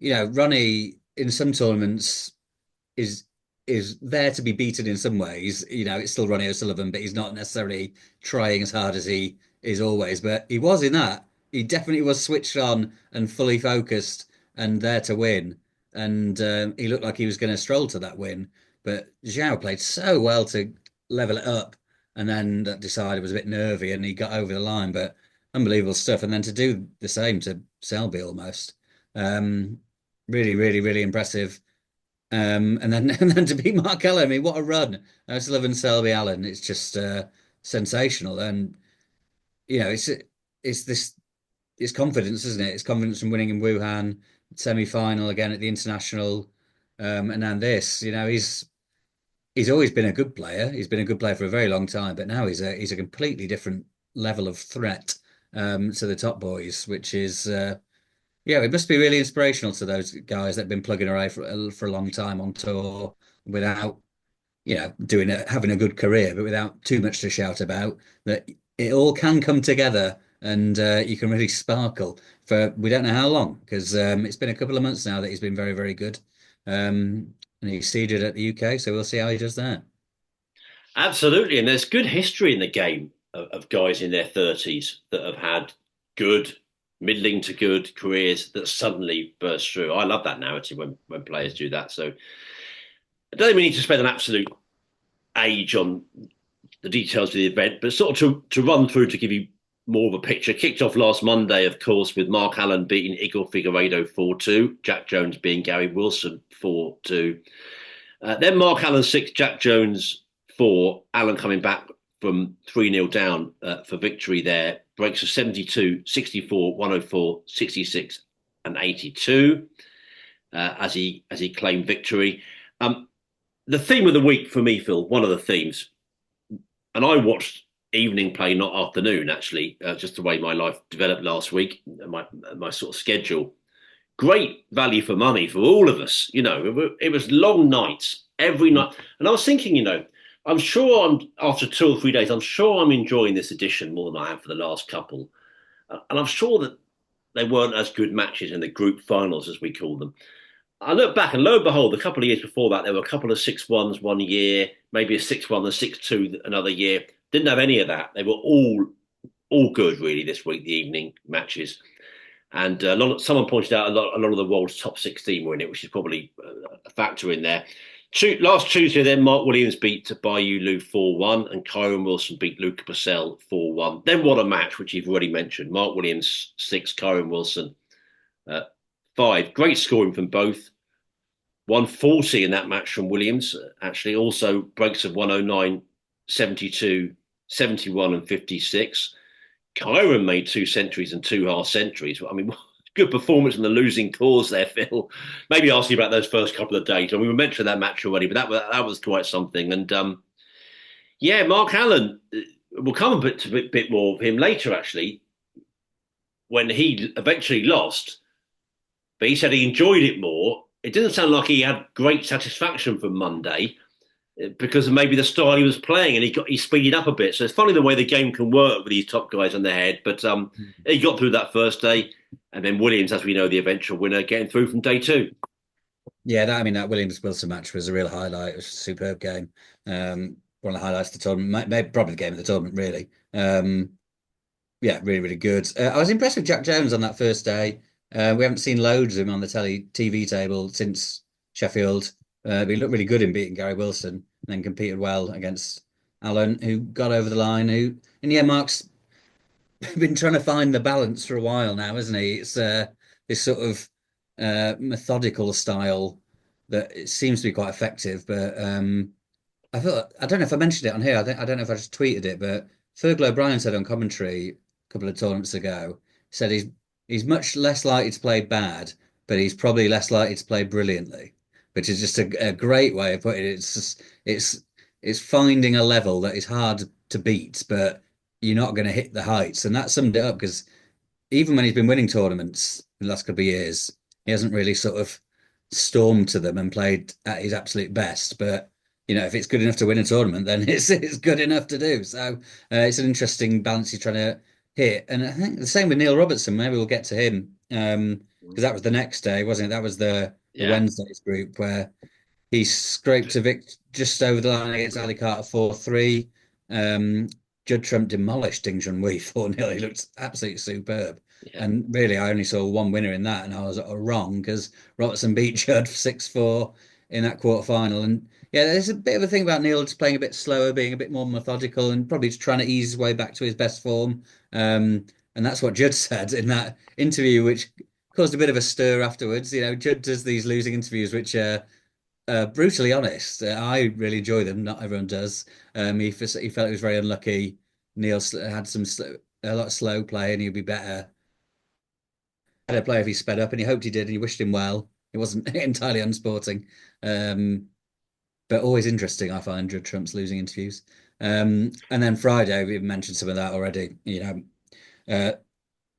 Ronnie in some tournaments is is there to be beaten in some ways. It's still Ronnie O'Sullivan, but he's not necessarily trying as hard as he is always. But he was in that. He definitely was switched on and fully focused and there to win. And he looked like he was going to stroll to that win. But Zhao played so well to level it up, and then that decided was a bit nervy, and he got over the line. But unbelievable stuff. And then to do the same to Selby almost. Um, Really, really, really impressive. And then and then to beat Mark Allen, I mean, what a run! Sullivan, Selby, Allen, it's just sensational. And it's this it's confidence, isn't it? It's confidence from winning in Wuhan, semi-final again at the international, and then this. He's always been a good player. He's been a good player for a very long time, but now he's a completely different level of threat to the top boys, which is. Yeah, it must be really inspirational to those guys that have been plugging away for a long time on tour without, having a good career, but without too much to shout about. That it all can come together and you can really sparkle for we don't know how long because it's been a couple of months now that he's been very, very good. And he's seeded at the UK, so we'll see how he does there. Absolutely, and there's good history in the game of guys in their 30s that have had good, middling to good careers that suddenly burst through. I love that narrative when players do that. So I don't think we need to spend an absolute age on the details of the event, but sort of to run through to give you more of a picture. Kicked off last Monday, of course, with Mark Allen beating Igor Figueiredo 4-2, Jack Jones beating Gary Wilson 4-2. Then Mark Allen 6, Jack Jones 4, Allen coming back from 3-0 down for victory there. Breaks of 72, 64, 104, 66 and 82 as he claimed victory. The theme of the week for me, Phil, one of the themes, and I watched evening play, not afternoon, actually, just the way my life developed last week, my sort of schedule. Great value for money for all of us. It was long nights every night. And I was thinking, I'm sure after 2 or 3 days, I'm sure I'm enjoying this edition more than I have for the last couple. And I'm sure that they weren't as good matches in the group finals, as we call them. I look back and lo and behold, a couple of years before that, there were a couple of 6-1s one year, maybe a 6-1 and 6-2 another year. Didn't have any of that. They were all good, really, this week, the evening matches. And someone pointed out a lot of the world's top 16 were in it, which is probably a factor in there. Last Tuesday, then Mark Williams beat Bayu Lu 4-1 and Kyren Wilson beat Luca Purcell 4-1. Then what a match, which you've already mentioned. Mark Williams 6, Kyren Wilson 5. Great scoring from both. 140 in that match from Williams, actually. Also breaks of 109, 72, 71 and 56. Kyren made 2 centuries and 2 half centuries. I mean, good performance in the losing cause there, Phil. Maybe ask you about those first couple of days. I mean, we mentioned that match already, but that was quite something. And Mark Allen, we'll come a bit more of him later, actually, when he eventually lost. But he said he enjoyed it more. It didn't sound like he had great satisfaction from Monday because of maybe the style he was playing, and he speeded up a bit. So it's funny the way the game can work with these top guys on their head. But he got through that first day, and then Williams, as we know, the eventual winner, getting through from day 2. Yeah, that Williams-Wilson match was a real highlight. It was a superb game. One of the highlights of the tournament, maybe probably the game of the tournament, really. Yeah, really, really good. I was impressed with Jack Jones on that first day. We haven't seen loads of him on the TV table since Sheffield. But he looked really good in beating Gary Wilson and then competed well against Allen, who got over the line. Who, and yeah, Mark's been trying to find the balance for a while now, isn't he? It's this sort of methodical style that it seems to be quite effective. But I don't know if I mentioned it on here. I don't know if I just tweeted it, but Fergal O'Brien said on commentary a couple of tournaments ago, said he's much less likely to play bad, but he's probably less likely to play brilliantly, which is just a great way of putting it. It's finding a level that is hard to beat, but you're not going to hit the heights. And that summed it up because even when he's been winning tournaments in the last couple of years, he hasn't really sort of stormed to them and played at his absolute best. But if it's good enough to win a tournament, then it's good enough to do. So it's an interesting balance you're trying to hit. And I think the same with Neil Robertson. Maybe we'll get to him because that was the next day, wasn't it? That was the Yeah, Wednesday's group where he scraped a vict just over the line against Ali Carter 4-3. Um, Judd Trump demolished Ding Junhui 4-0. He looked absolutely superb. yeah. And really, I only saw one winner in that, and I was wrong because Robertson beat Judd 6-4 in that quarterfinal. And yeah, there's a bit of a thing about Neil just playing a bit slower, being a bit more methodical, and probably just trying to ease his way back to his best form. And that's what Judd said in that interview, which caused a bit of a stir afterwards. Judd does these losing interviews, which brutally honest. I really enjoy them. Not everyone does. He felt he was very unlucky. Neil had a lot of slow play, and he'd be better player if he sped up, and he hoped he did, and he wished him well. It wasn't entirely unsporting, but always interesting. I find Judd Trump's losing interviews. And then Friday, we mentioned some of that already. Uh,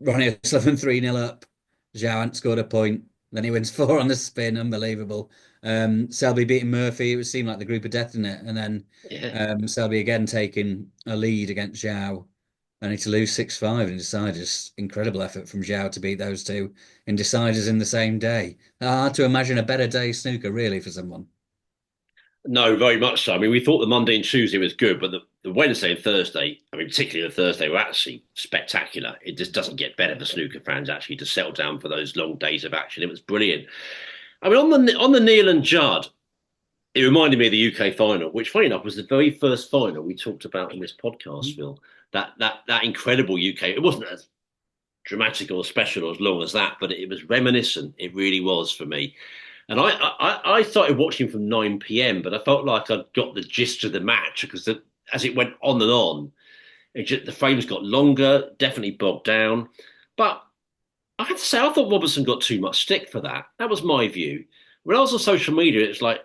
Ronnie O'Sullivan 3-0 up. Zhao hadn't scored a point. Then he wins four on the spin. Unbelievable. Selby beating Murphy. It seemed like the group of death in it. And then Yeah. Selby again taking a lead against Zhao. Only to lose 6-5 in deciders. Incredible effort from Zhao to beat those two in deciders in the same day. Hard to imagine a better day snooker, really, for someone. No, very much so. I mean, we thought the Monday and Tuesday was good, but the Wednesday and Thursday, I mean, particularly the Thursday, were actually spectacular. It just doesn't get better for snooker fans actually to settle down for those long days of action. It was brilliant. I mean, on the Neil and Judd, it reminded me of the UK final, which, funny enough, was the very first final we talked about in this podcast, Phil. That incredible UK. It wasn't as dramatic or special or as long as that, but it was reminiscent. It really was for me. And I started watching from 9 p.m., but I felt like I'd got the gist of the match because as it went on and on, the frames got longer, definitely bogged down. But I have to say, I thought Robertson got too much stick for that. That was my view. When I was on social media, it's like,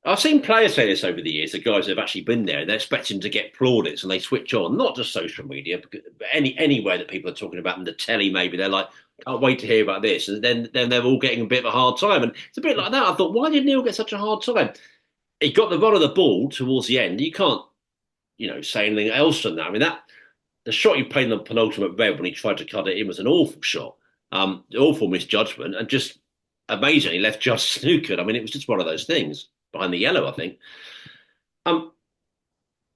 I've seen players say this over the years, the guys who have actually been there, and they're expecting to get plaudits and they switch on, not just social media, but anywhere that people are talking about, and the telly maybe, they're like, can't wait to hear about this. And then they're all getting a bit of a hard time. And it's a bit like that. I thought, why did Neil get such a hard time? He got the run of the ball towards the end. You can't, say anything else than that. I mean, the shot he played in the penultimate red when he tried to cut it in was an awful shot. Awful misjudgment, and just amazingly left just snookered. I mean, it was just one of those things behind the yellow, I think. Um,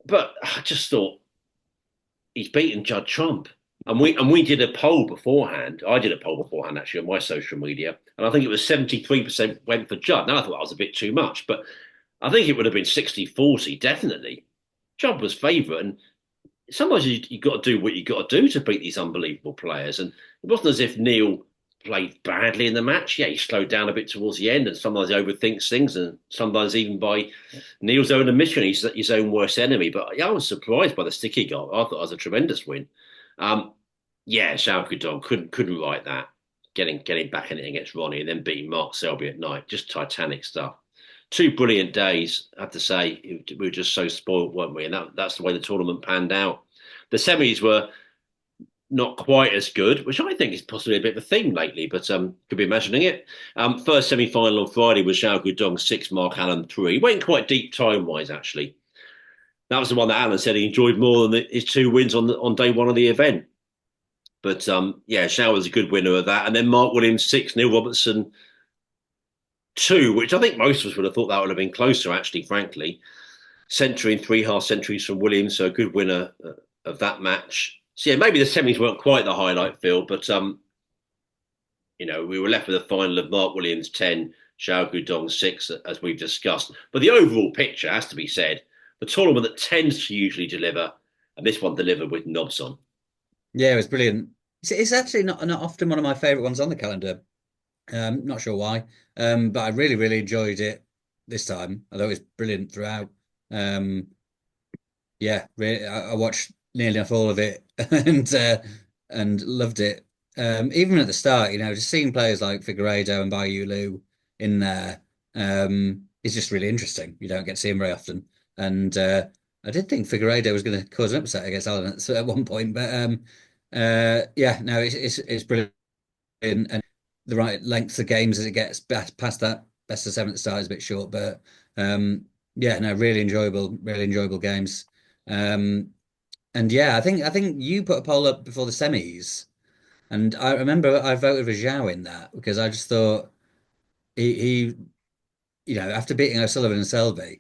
but I just thought he's beaten Judd Trump. And we did a poll beforehand. I did a poll beforehand actually on my social media, and I think it was 73% went for Judd. Now I thought that was a bit too much, but I think it would have been 60-40, definitely. Judd was favourite, and sometimes you got to do what you got to do to beat these unbelievable players. And it wasn't as if Neil played badly in the match. Yeah, he slowed down a bit towards the end, and sometimes he overthinks things, and sometimes even by Neil's own admission, he's his own worst enemy. But yeah, I was surprised by the stick he got. I thought it was a tremendous win. Yeah, Xiao Guodong couldn't write that. Getting back in it against Ronnie and then beating Mark Selby at night, just titanic stuff. Two brilliant days, I have to say. We were just so spoiled, weren't we? And that's the way the tournament panned out. The semis were not quite as good, which I think is possibly a bit of a theme lately, but could be imagining it. First semi-final on Friday was Xiao Guodong 6, Mark Allen 3. Went quite deep time-wise, actually. That was the one that Alan said he enjoyed more than his two wins on day one of the event. But yeah, Xiao was a good winner of that. And then Mark Williams 6, Neil Robertson 2, which I think most of us would have thought that would have been closer, actually, frankly. Century and 3 half centuries from Williams, so a good winner of that match. So yeah, maybe the semis weren't quite the highlight, Phil, but we were left with a final of Mark Williams 10, Xiao Guodong 6, as we've discussed. But the overall picture has to be said, the tournament that tends to usually deliver, and this one delivered with knobs on. Yeah, it was brilliant. It's actually not often one of my favourite ones on the calendar. Not sure why, but I really, really enjoyed it this time. I thought it was brilliant throughout. Um, yeah, really, I watched nearly enough all of it and loved it. Even at the start, just seeing players like Figueiredo and Bayu Lu in there is just really interesting. You don't get to see him very often, and I did think Figueiredo was going to cause an upset against Allen at one point, but yeah, no, it's brilliant and the right length of games as it gets past that best of seven at the start is a bit short, but Yeah, no, really enjoyable games. Um, and yeah, I think you put a poll up before the semis, and I remember I voted for Zhao in that because I just thought he after beating O'Sullivan and Selby,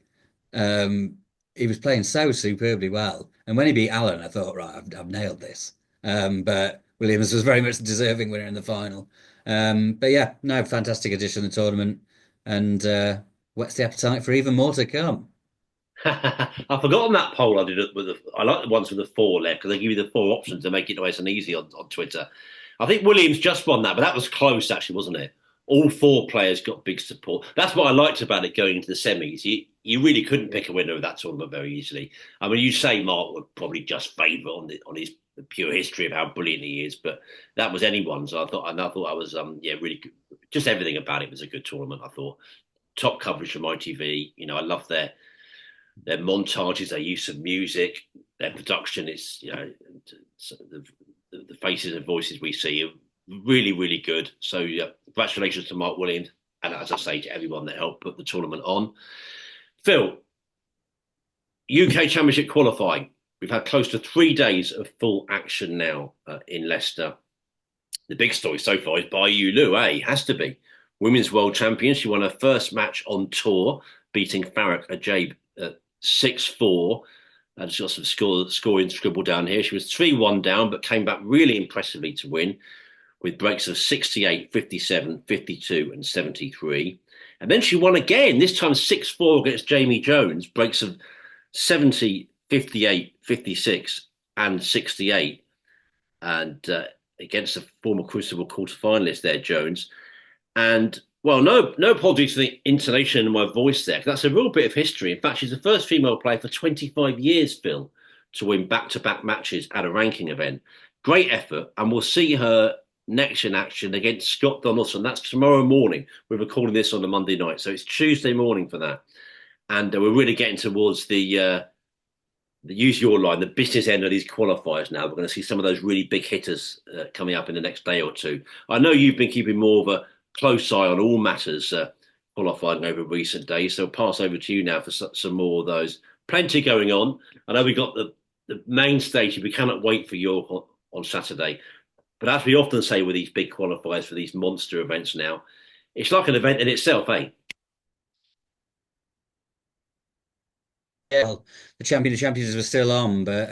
um, he was playing so superbly well. And when he beat Allen, I thought, right, I've nailed this. But Williams was very much the deserving winner in the final. But yeah, no, fantastic addition to the tournament, and whets the appetite for even more to come. I've forgotten that poll I did it with I like the ones with the four left because they give you the four options to make it nice and easy on Twitter. I think Williams just won that, but that was close actually, wasn't it? All four players got big support. That's what I liked about it going into the semis. You really couldn't pick a winner of that tournament very easily. I mean, you say Mark would probably just favour on his pure history of how brilliant he is, but that was anyone's. I thought I was really good. Just everything about it was a good tournament. I thought top coverage from ITV. I love their montages, their use of music, their production. It's the faces and voices we see are really, really good. So yeah, congratulations to Mark Williams, and as I say to everyone that helped put the tournament on. Phil, UK Championship qualifying. We've had close to 3 days of full action now in Leicester. The big story so far is Bai Lu, Has to be. Women's World Champion. She won her first match on tour, beating Farrokh Ajaib 6-4. And she's got some scoring scribble down here. She was 3-1 down, but came back really impressively to win with breaks of 68, 57, 52, and 73. And then she won again, this time 6-4 against Jamie Jones, breaks of 70, 58, 56, and 68. And against the former Crucible quarter finalist there, Jones. And well, no apologies for the intonation in my voice there. That's a real bit of history. In fact, she's the first female player for 25 years, Phil, to win back-to-back matches at a ranking event. Great effort, and we'll see her next in action against Scott Donaldson. That's tomorrow morning. We're recording this on a Monday night, so it's Tuesday morning for that. And we're really getting towards the use your line, the business end of these qualifiers now. We're going to see some of those really big hitters coming up in the next day or two. I know you've been keeping more of a close eye on all matters qualifying over recent days, so I'll pass over to you now for some more of those. Plenty going on. I know we got the main stage. We cannot wait for York on Saturday. But as we often say with these big qualifiers for these monster events now, it's like an event in itself, eh? Yeah, well, the champion of champions was still on, but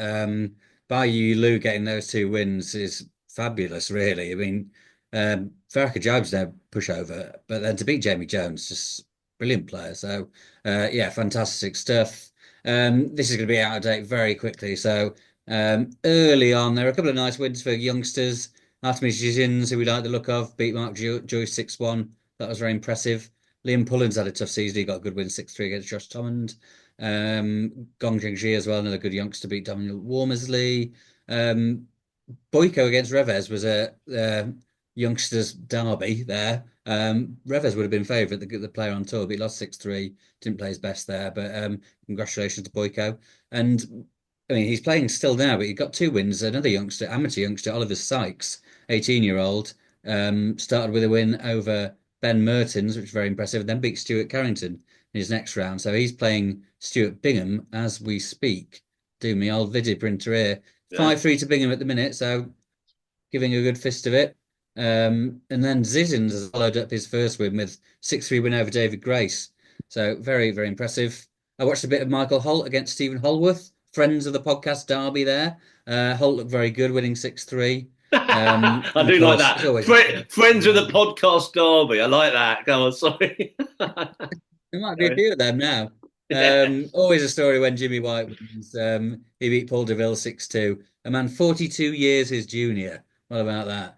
Bai Lu getting those two wins is fabulous, really. I mean, Farrokh Ajaib's no pushover, but then to beat Jamie Jones, just brilliant player. So, yeah, fantastic stuff. This is going to be out of date very quickly. So, early on, there are a couple of nice wins for youngsters. Artemis Jijins, who we like the look of, beat Mark Joyce 6-1. That was very impressive. Liam Pullins had a tough season. He got a good win 6-3 against Josh Tommond. Gong Jingji as well, another good youngster, beat Daniel Wormersley. Boyko against Reves was a youngsters derby there. Reves would have been favourite, the player on tour, but he lost 6-3, didn't play his best there. But congratulations to Boyko. And I mean, he's playing still now, but he got two wins. Another youngster, amateur youngster, Oliver Sykes, 18-year-old, started with a win over Ben Mertens, which is very impressive, and then beat Stuart Carrington in his next round. So he's playing Stuart Bingham as we speak. Do me old video printer here. Yeah. 5-3 to Bingham at the minute, so giving a good fist of it. And then Zizins has followed up his first win with 6-3 win over David Grace. So very, very impressive. I watched a bit of Michael Holt against Stephen Holworth, friends of the podcast derby there. Holt looked very good, winning 6-3. I do like that. Friends with the podcast derby. I like that. Go on, sorry. There might be a few of them now. Yeah. Always a story when Jimmy White wins. He beat Paul Deville 6-2. A man 42 years his junior. What about that?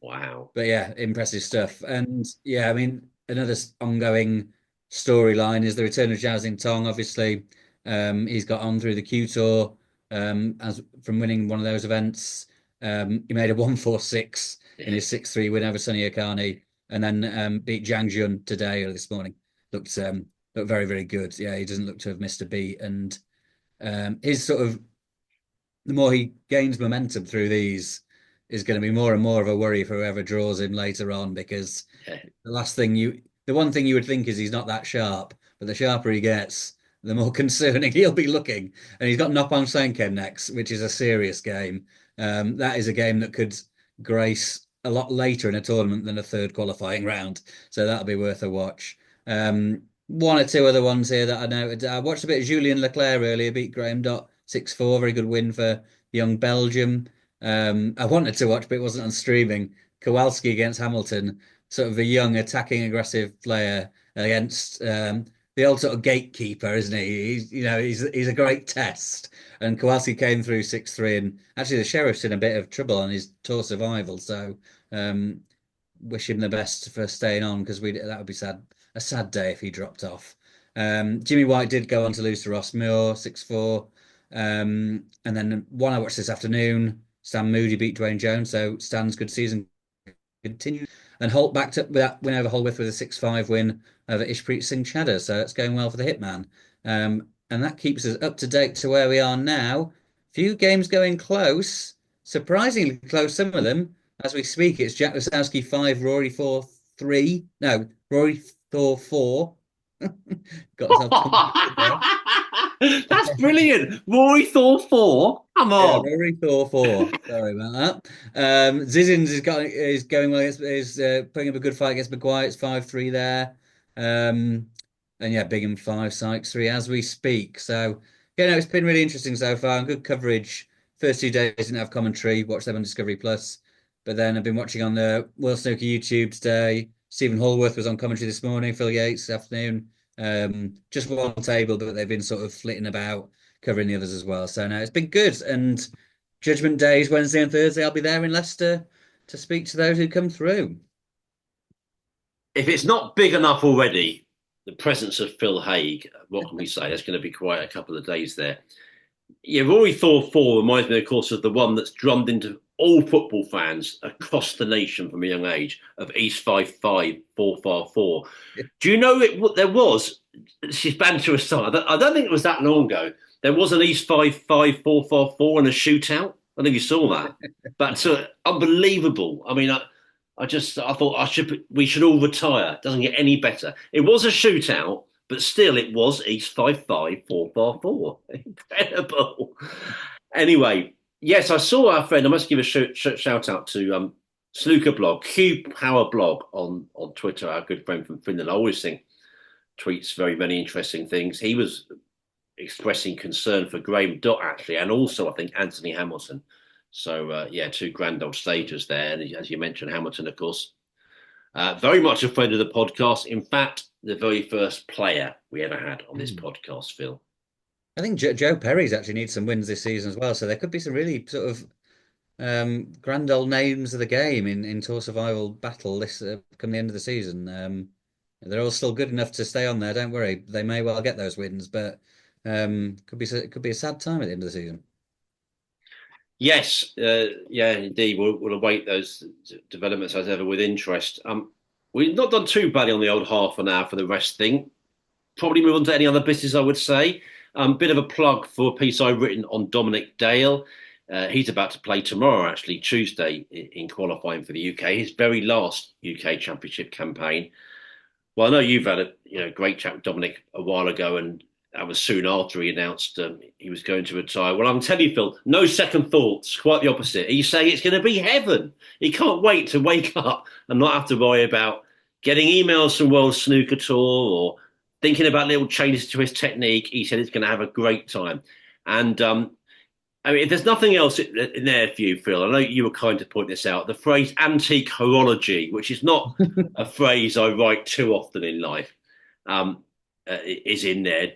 Wow. But yeah, impressive stuff. And yeah, I mean, another ongoing storyline is the return of Zhao Xintong. Obviously, he's got on through the Q Tour as from winning one of those events. He made a 1-4-6 in his 6-3 win over Sonny Akani, and then beat Zhang Jun today or this morning. Looked very, very good. Yeah, he doesn't look to have missed a beat. And his sort of the more he gains momentum through these is going to be more and more of a worry for whoever draws him later on because Yeah. the one thing you would think is he's not that sharp, but the sharper he gets, the more concerning he'll be looking. And he's got Noppon Senken next, which is a serious game. That is a game that could grace a lot later in a tournament than a third qualifying round. So that'll be worth a watch. One or two other ones here that I noted. I watched a bit of Julien Leclerc earlier, beat Graham Dott 6-4. Very good win for young Belgium. I wanted to watch, but it wasn't on streaming. Kowalski against Hamilton, sort of a young, attacking, aggressive player against the old sort of gatekeeper, isn't he? He's a great test. And Kowalski came through 6-3, and actually the Sheriff's in a bit of trouble on his tour survival. So wish him the best for staying on, because that would be a sad day if he dropped off. Jimmy White did go on to lose to Ross Moore 6-4. And then one I watched this afternoon, Stan Moody beat Dwayne Jones. So Stan's good season continues. And Holt backed up with that win over Holwith with a 6-5 win over Ishpreet Singh Chadha. So it's going well for the Hitman. And that keeps us up to date to where we are now. Few games going close, surprisingly close, some of them. As we speak, it's Jack Lisowski 5, Rory 4, 3. No, Rory Thor 4. Got myself That's brilliant. Rory Thor 4. Come on. Yeah, Rory Thor 4. Sorry about that. Zizins is going well. Is putting up a good fight against Maguire. It's 5-3 there. And yeah, Bingham 5, Sykes 3 as we speak. So yeah, no, it's been really interesting so far. Good coverage. First 2 days didn't have commentary. Watched them on Discovery Plus. But then I've been watching on the World Snooker YouTube today. Stephen Hallworth was on commentary this morning. Phil Yates this afternoon. Just one table, but they've been sort of flitting about, covering the others as well. So no, it's been good. And Judgement Days, Wednesday and Thursday, I'll be there in Leicester to speak to those who come through. If it's not big enough already, the presence of Phil Haig, what can we say? There's going to be quite a couple of days there. Yeah, Rory Thor 4 reminds me, of course, of the one that's drummed into all football fans across the nation from a young age of East 5-5, 4-4-4. Do you know there was, she's banter aside, I don't think it was that long ago, there was an East 5-5, 4-4-4 and a shootout. I think you saw that. That's unbelievable. I mean, I thought we should all retire. It doesn't get any better. It was a shootout, but still it was East 5-5, 4-4-4. Incredible. Anyway, yes, I saw our friend. I must give a shout out to Snooker blog, Q Power blog on Twitter. Our good friend from Finland. I always think tweets very many interesting things. He was expressing concern for Graham Dott actually, and also I think Anthony Hamilton. So yeah, two grand old stagers there. And as you mentioned, Hamilton, of course, very much a friend of the podcast. In fact, the very first player we ever had on this podcast, Phil. I think Joe Perry's actually needs some wins this season as well. So there could be some really sort of grand old names of the game in tour survival battle this come the end of the season. They're all still good enough to stay on there. Don't worry, they may well get those wins, but could be a sad time at the end of the season. Yes, yeah, indeed. We'll await those developments as ever with interest. We've not done too badly on the old half an hour for the rest thing. Probably move on to any other business, I would say. Bit of a plug for a piece I've written on Dominic Dale. He's about to play tomorrow, actually, Tuesday, in qualifying for the UK. His very last UK Championship campaign. Well, I know you've had a great chat with Dominic a while ago, and that was soon after he announced he was going to retire. Well, I'm telling you, Phil, no second thoughts. Quite the opposite. He's saying it's going to be heaven. He can't wait to wake up and not have to worry about getting emails from World Snooker Tour or thinking about little changes to his technique. He said he's going to have a great time. And I mean, if there's nothing else in there for you, Phil, I know you were kind to point this out, the phrase antique horology, which is not a phrase I write too often in life, is in there.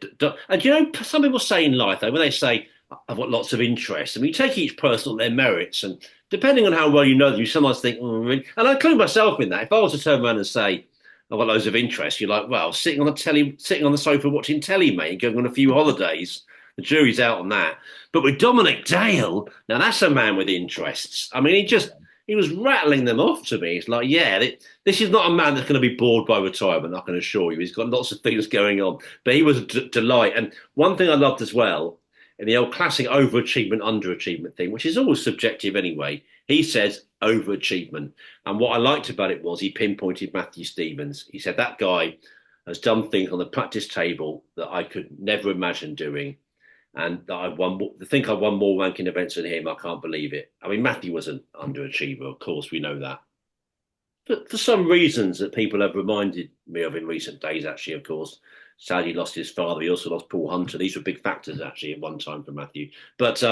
And you know, some people say in life, though, when they say, I've got lots of interest, I mean, you take each person on their merits, and depending on how well you know them, you sometimes think, really? And I include myself in that. If I was to turn around and say, I've got loads of interest, you're like, well, sitting on the sofa watching telly, mate, going on a few holidays. The jury's out on that. But with Dominic Dale, now that's a man with interests. I mean, he was rattling them off to me. It's like, yeah, this is not a man that's going to be bored by retirement, I can assure you. He's got lots of things going on. But he was a delight. And one thing I loved as well, in the old classic overachievement, underachievement thing, which is always subjective anyway, he says overachievement. And what I liked about it was he pinpointed Matthew Stevens. He said that guy has done things on the practice table that I could never imagine doing. And that I think I won more ranking events than him. I can't believe it. I mean, Matthew was an underachiever, of course, we know that. But for some reasons that people have reminded me of in recent days, actually, of course, sadly lost his father. He also lost Paul Hunter. These were big factors, actually, at one time for Matthew. But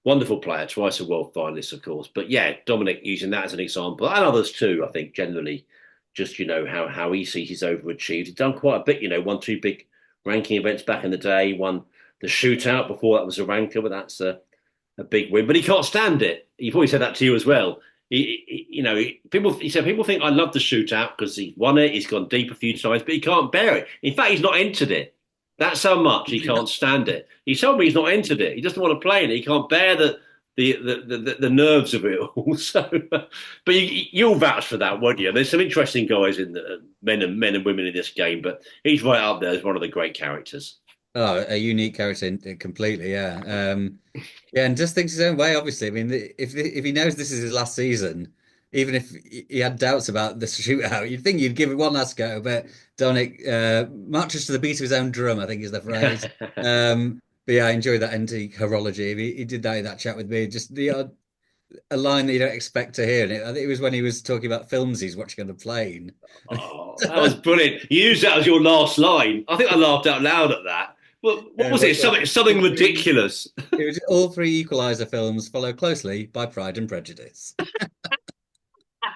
wonderful player, twice a world finalist, of course. But yeah, Dominic using that as an example, and others too, I think, generally, just, how he sees he's overachieved. He's done quite a bit, won two big ranking events back in the day, won the shootout before that was a ranker, but that's a big win. But he can't stand it. He probably said that to you as well. He said people think I love the shootout because he won it. He's gone deep a few times, but he can't bear it. In fact, he's not entered it. That's how much he can't stand it. He told me he's not entered it. He doesn't want to play in it. He can't bear the nerves of it all. So, but you'll vouch for that, won't you? There's some interesting guys in the men and women in this game, but he's right up there as one of the great characters. Oh, a unique character completely, yeah. Yeah, and just thinks his own way, obviously. I mean, if he knows this is his last season, even if he had doubts about the shootout, you'd think you'd give it one last go. But Dominic marches to the beat of his own drum, I think is the phrase. But yeah, I enjoyed that anti-horology. He did that in that chat with me. Just a line that you don't expect to hear. And I think it was when he was talking about films he's watching on the plane. Oh, that was brilliant. You used that as your last line. I think I laughed out loud at that. What was it? Something ridiculous. It was all three Equalizer films, followed closely by Pride and Prejudice.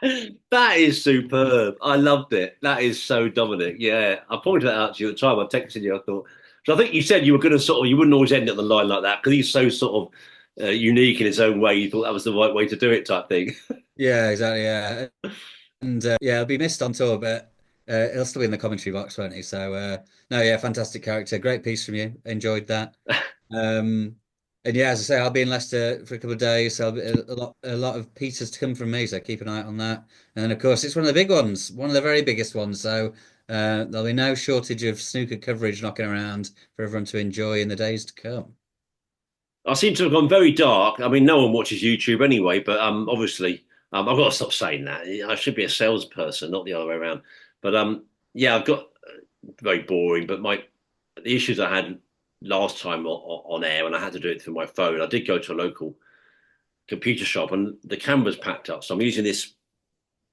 That is superb. I loved it. That is so Dominic. Yeah, I pointed that out to you at the time. I texted you. I thought, so I think you said you were going to you wouldn't always end at the line like that because he's so sort of unique in his own way. You thought that was the right way to do it, type thing. Yeah, exactly. Yeah, and yeah, he'll be missed on tour, but he'll still be in the commentary box, won't he? So no, yeah, fantastic character. Great piece from you. Enjoyed that. And yeah, as I say, I'll be in Leicester for a couple of days. So a lot of pieces to come from me. So keep an eye on that. And then, of course, it's one of the big ones, one of the very biggest ones. So there'll be no shortage of snooker coverage knocking around for everyone to enjoy in the days to come. I seem to have gone very dark. I mean, no one watches YouTube anyway, but obviously, I've got to stop saying that. I should be a salesperson, not the other way around. But yeah, I've got very boring. But the issues I had last time on air, and I had to do it through my phone. I did go to a local computer shop, and the camera's packed up, so I'm using this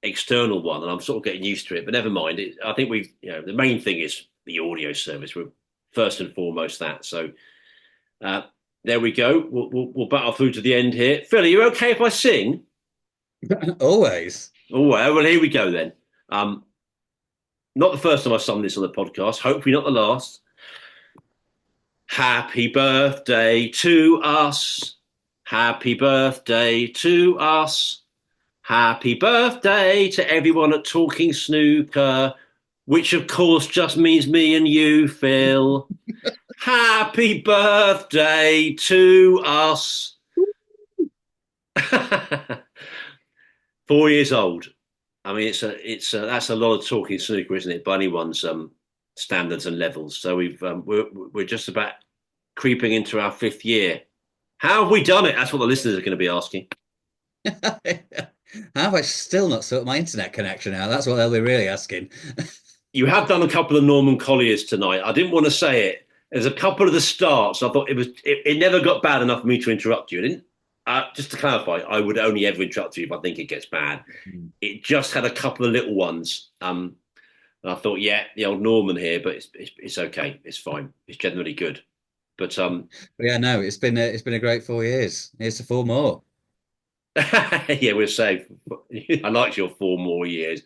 external one, and I'm sort of getting used to it. But never mind. I think the main thing is the audio service. We're first and foremost that. So there we go. We'll battle through to the end here. Phil, are you okay if I sing? Always. Oh, well, here we go then. Not the first time I've sung this on the podcast. Hopefully not the last. Happy birthday to us. Happy birthday to us. Happy birthday to everyone at Talking Snooker, which of course just means me and you, Phil. Happy birthday to us. 4 years old. I mean, that's a lot of Talking Snooker, isn't it? By anyone's standards and levels. So we're just about creeping into our 5th year. How have we done it? That's what the listeners are going to be asking. How have I still not sorted my internet connection out? That's what they'll be really asking. You have done a couple of Norman Colliers tonight. I didn't want to say it. There's a couple of the starts. I thought it never got bad enough for me to interrupt you. I didn't. Just to clarify, I would only ever interrupt you if I think it gets bad. It just had a couple of little ones. And I thought, yeah, the old Norman here, but it's okay. It's fine. It's generally good. But yeah, no, it's been a great 4 years. Here's to 4 more. Yeah, we're safe. I liked your 4 more years.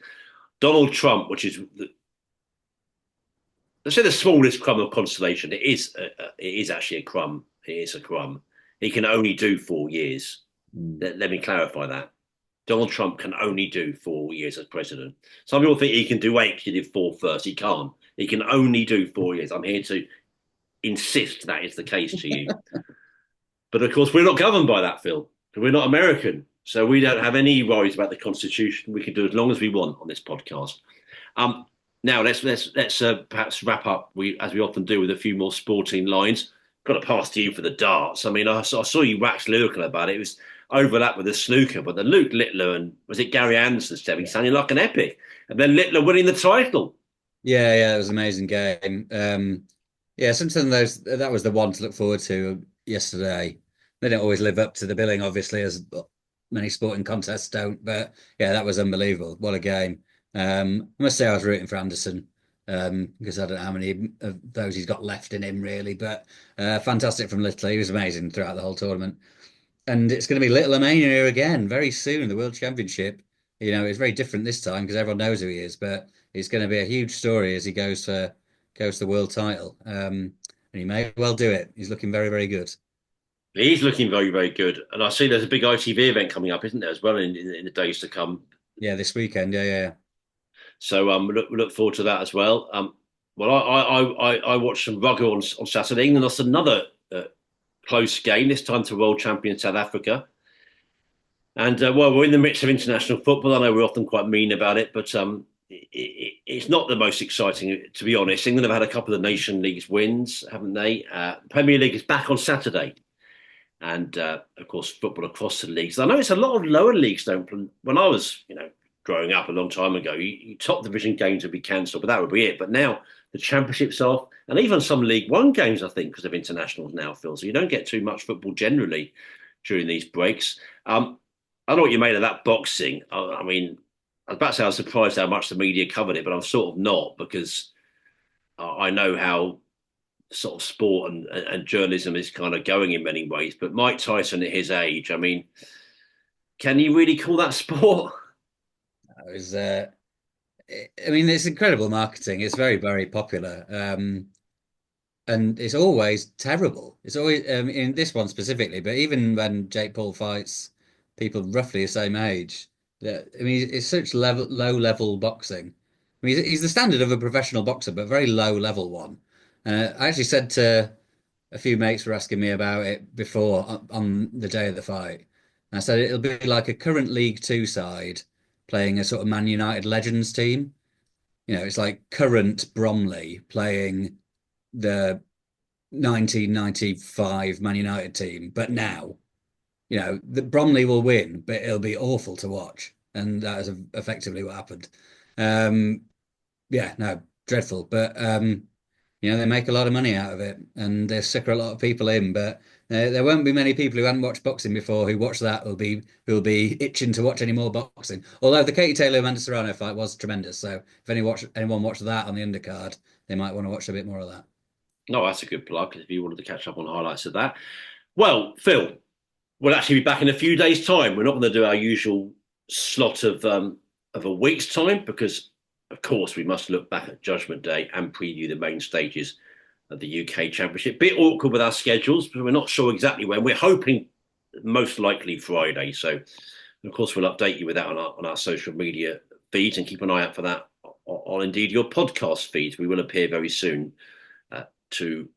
Donald Trump, which is let's say the smallest crumb of consolation. It is actually a crumb. It is a crumb. He can only do 4 years. Let me clarify that. Donald Trump can only do 4 years as president. Some people think he can do 8 because he did 4 first. He can't. He can only do 4 years. I'm here to insist that is the case to you. But of course, we're not governed by that, Phil, because we're not American. So we don't have any worries about the Constitution. We can do as long as we want on this podcast. Now let's perhaps wrap up. As we often do with a few more sporting lines. Got to pass to you for the darts. I mean, I saw you wax lyrical about it. It was overlap with the snooker, but the Luke Littler and was it Gary Anderson step? He sounded like an epic. And then Littler winning the title. Yeah, it was an amazing game. Yeah, sometimes those that was the one to look forward to yesterday. They don't always live up to the billing, obviously, as many sporting contests don't. But yeah, that was unbelievable. What a game! I must say I was rooting for Anderson because I don't know how many of those he's got left in him, really. But fantastic from Little. He was amazing throughout the whole tournament. And it's going to be Little Mania again very soon, the World Championship. It's very different this time because everyone knows who he is, but it's going to be a huge story as he goes to the world title. And he may well do it. He's looking very, very good. He's looking very, very good. And I see there's a big ITV event coming up, isn't there, as well in the days to come. Yeah, this weekend. Yeah. So we look forward to that as well. Well, I watched some rugby on Saturday, and that's another close game. This time to world champion South Africa. And well, we're in the midst of international football. I know we're often quite mean about it, but it's not the most exciting, to be honest. England have had a couple of Nation Leagues wins, haven't they? Premier League is back on Saturday, and of course, football across the leagues. I know it's a lot of lower leagues don't. When I was, growing up a long time ago, top division games would be cancelled, but that would be it. But now the Championship's off, and even some League One games, I think, because of internationals now, Phil. So you don't get too much football generally during these breaks. I don't know what you made of that boxing. I mean, I was about to say I was surprised how much the media covered it, but I'm sort of not because I know how sort of sport and journalism is kind of going in many ways. But Mike Tyson at his age, I mean, can you really call that sport? It was, I mean, it's incredible marketing. It's very, very popular. And it's always terrible. It's always in this one specifically, but even when Jake Paul fights people roughly the same age, I mean, it's such low level boxing. I mean, he's the standard of a professional boxer, but very low level one. I actually said to a few mates were asking me about it before on the day of the fight. And I said it'll be like a current League Two side playing a sort of Man United Legends team. It's like current Bromley playing the 1995 Man United team, but now, the Bromley will win, but it'll be awful to watch. And that is effectively what happened. Um, yeah, no, dreadful. But they make a lot of money out of it and they sucker a lot of people in. But there won't be many people who hadn't watched boxing before who watch that who'll be itching to watch any more boxing. Although the Katie Taylor Amanda Serrano fight was tremendous. So if anyone watched that on the undercard, they might want to watch a bit more of that. No, that's a good plug if you wanted to catch up on highlights of that. Well, Phil, we'll actually be back in a few days' time. We're not going to do our usual slot of a week's time because, of course, we must look back at Judgement Day and preview the main stages of the UK Championship. Bit awkward with our schedules, but we're not sure exactly when. We're hoping most likely Friday. So, of course, we'll update you with that on our social media feeds and keep an eye out for that on indeed your podcast feeds. We will appear very soon to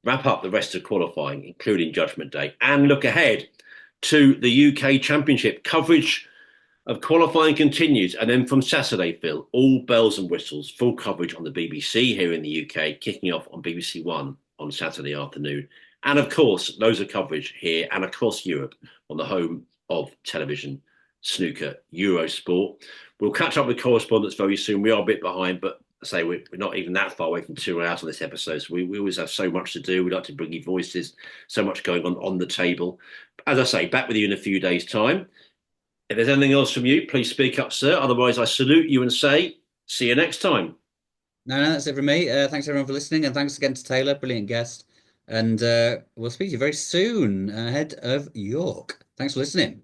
wrap up the rest of qualifying, including Judgement Day, and look ahead to the UK Championship. Coverage of qualifying continues. And then from Saturday, Phil, all bells and whistles, full coverage on the BBC here in the UK, kicking off on BBC One on Saturday afternoon. And of course, loads of coverage here and across Europe on the home of television, Snooker, Eurosport. We'll catch up with correspondents very soon. We are a bit behind, but I say we're not even that far away from 2 hours on this episode. So we always have so much to do. We like to bring you voices, so much going on the table. As I say, back with you in a few days' time. If there's anything else from you, please speak up, sir. Otherwise, I salute you and say, see you next time. No, that's it from me. Thanks everyone for listening, and thanks again to Taylor, brilliant guest. And we'll speak to you very soon ahead of York. Thanks for listening.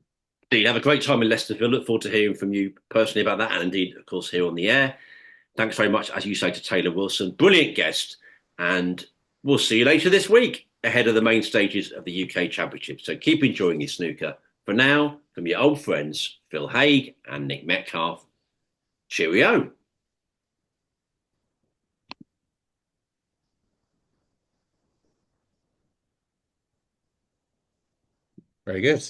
Indeed, have a great time in Leicester, Phil. Look forward to hearing from you personally about that, and indeed, of course, here on the air. Thanks very much, as you say, to Taylor Wilson. Brilliant guest. And we'll see you later this week ahead of the main stages of the UK Championship. So keep enjoying your snooker. For now, from your old friends, Phil Haig and Nick Metcalf, cheerio. Very good.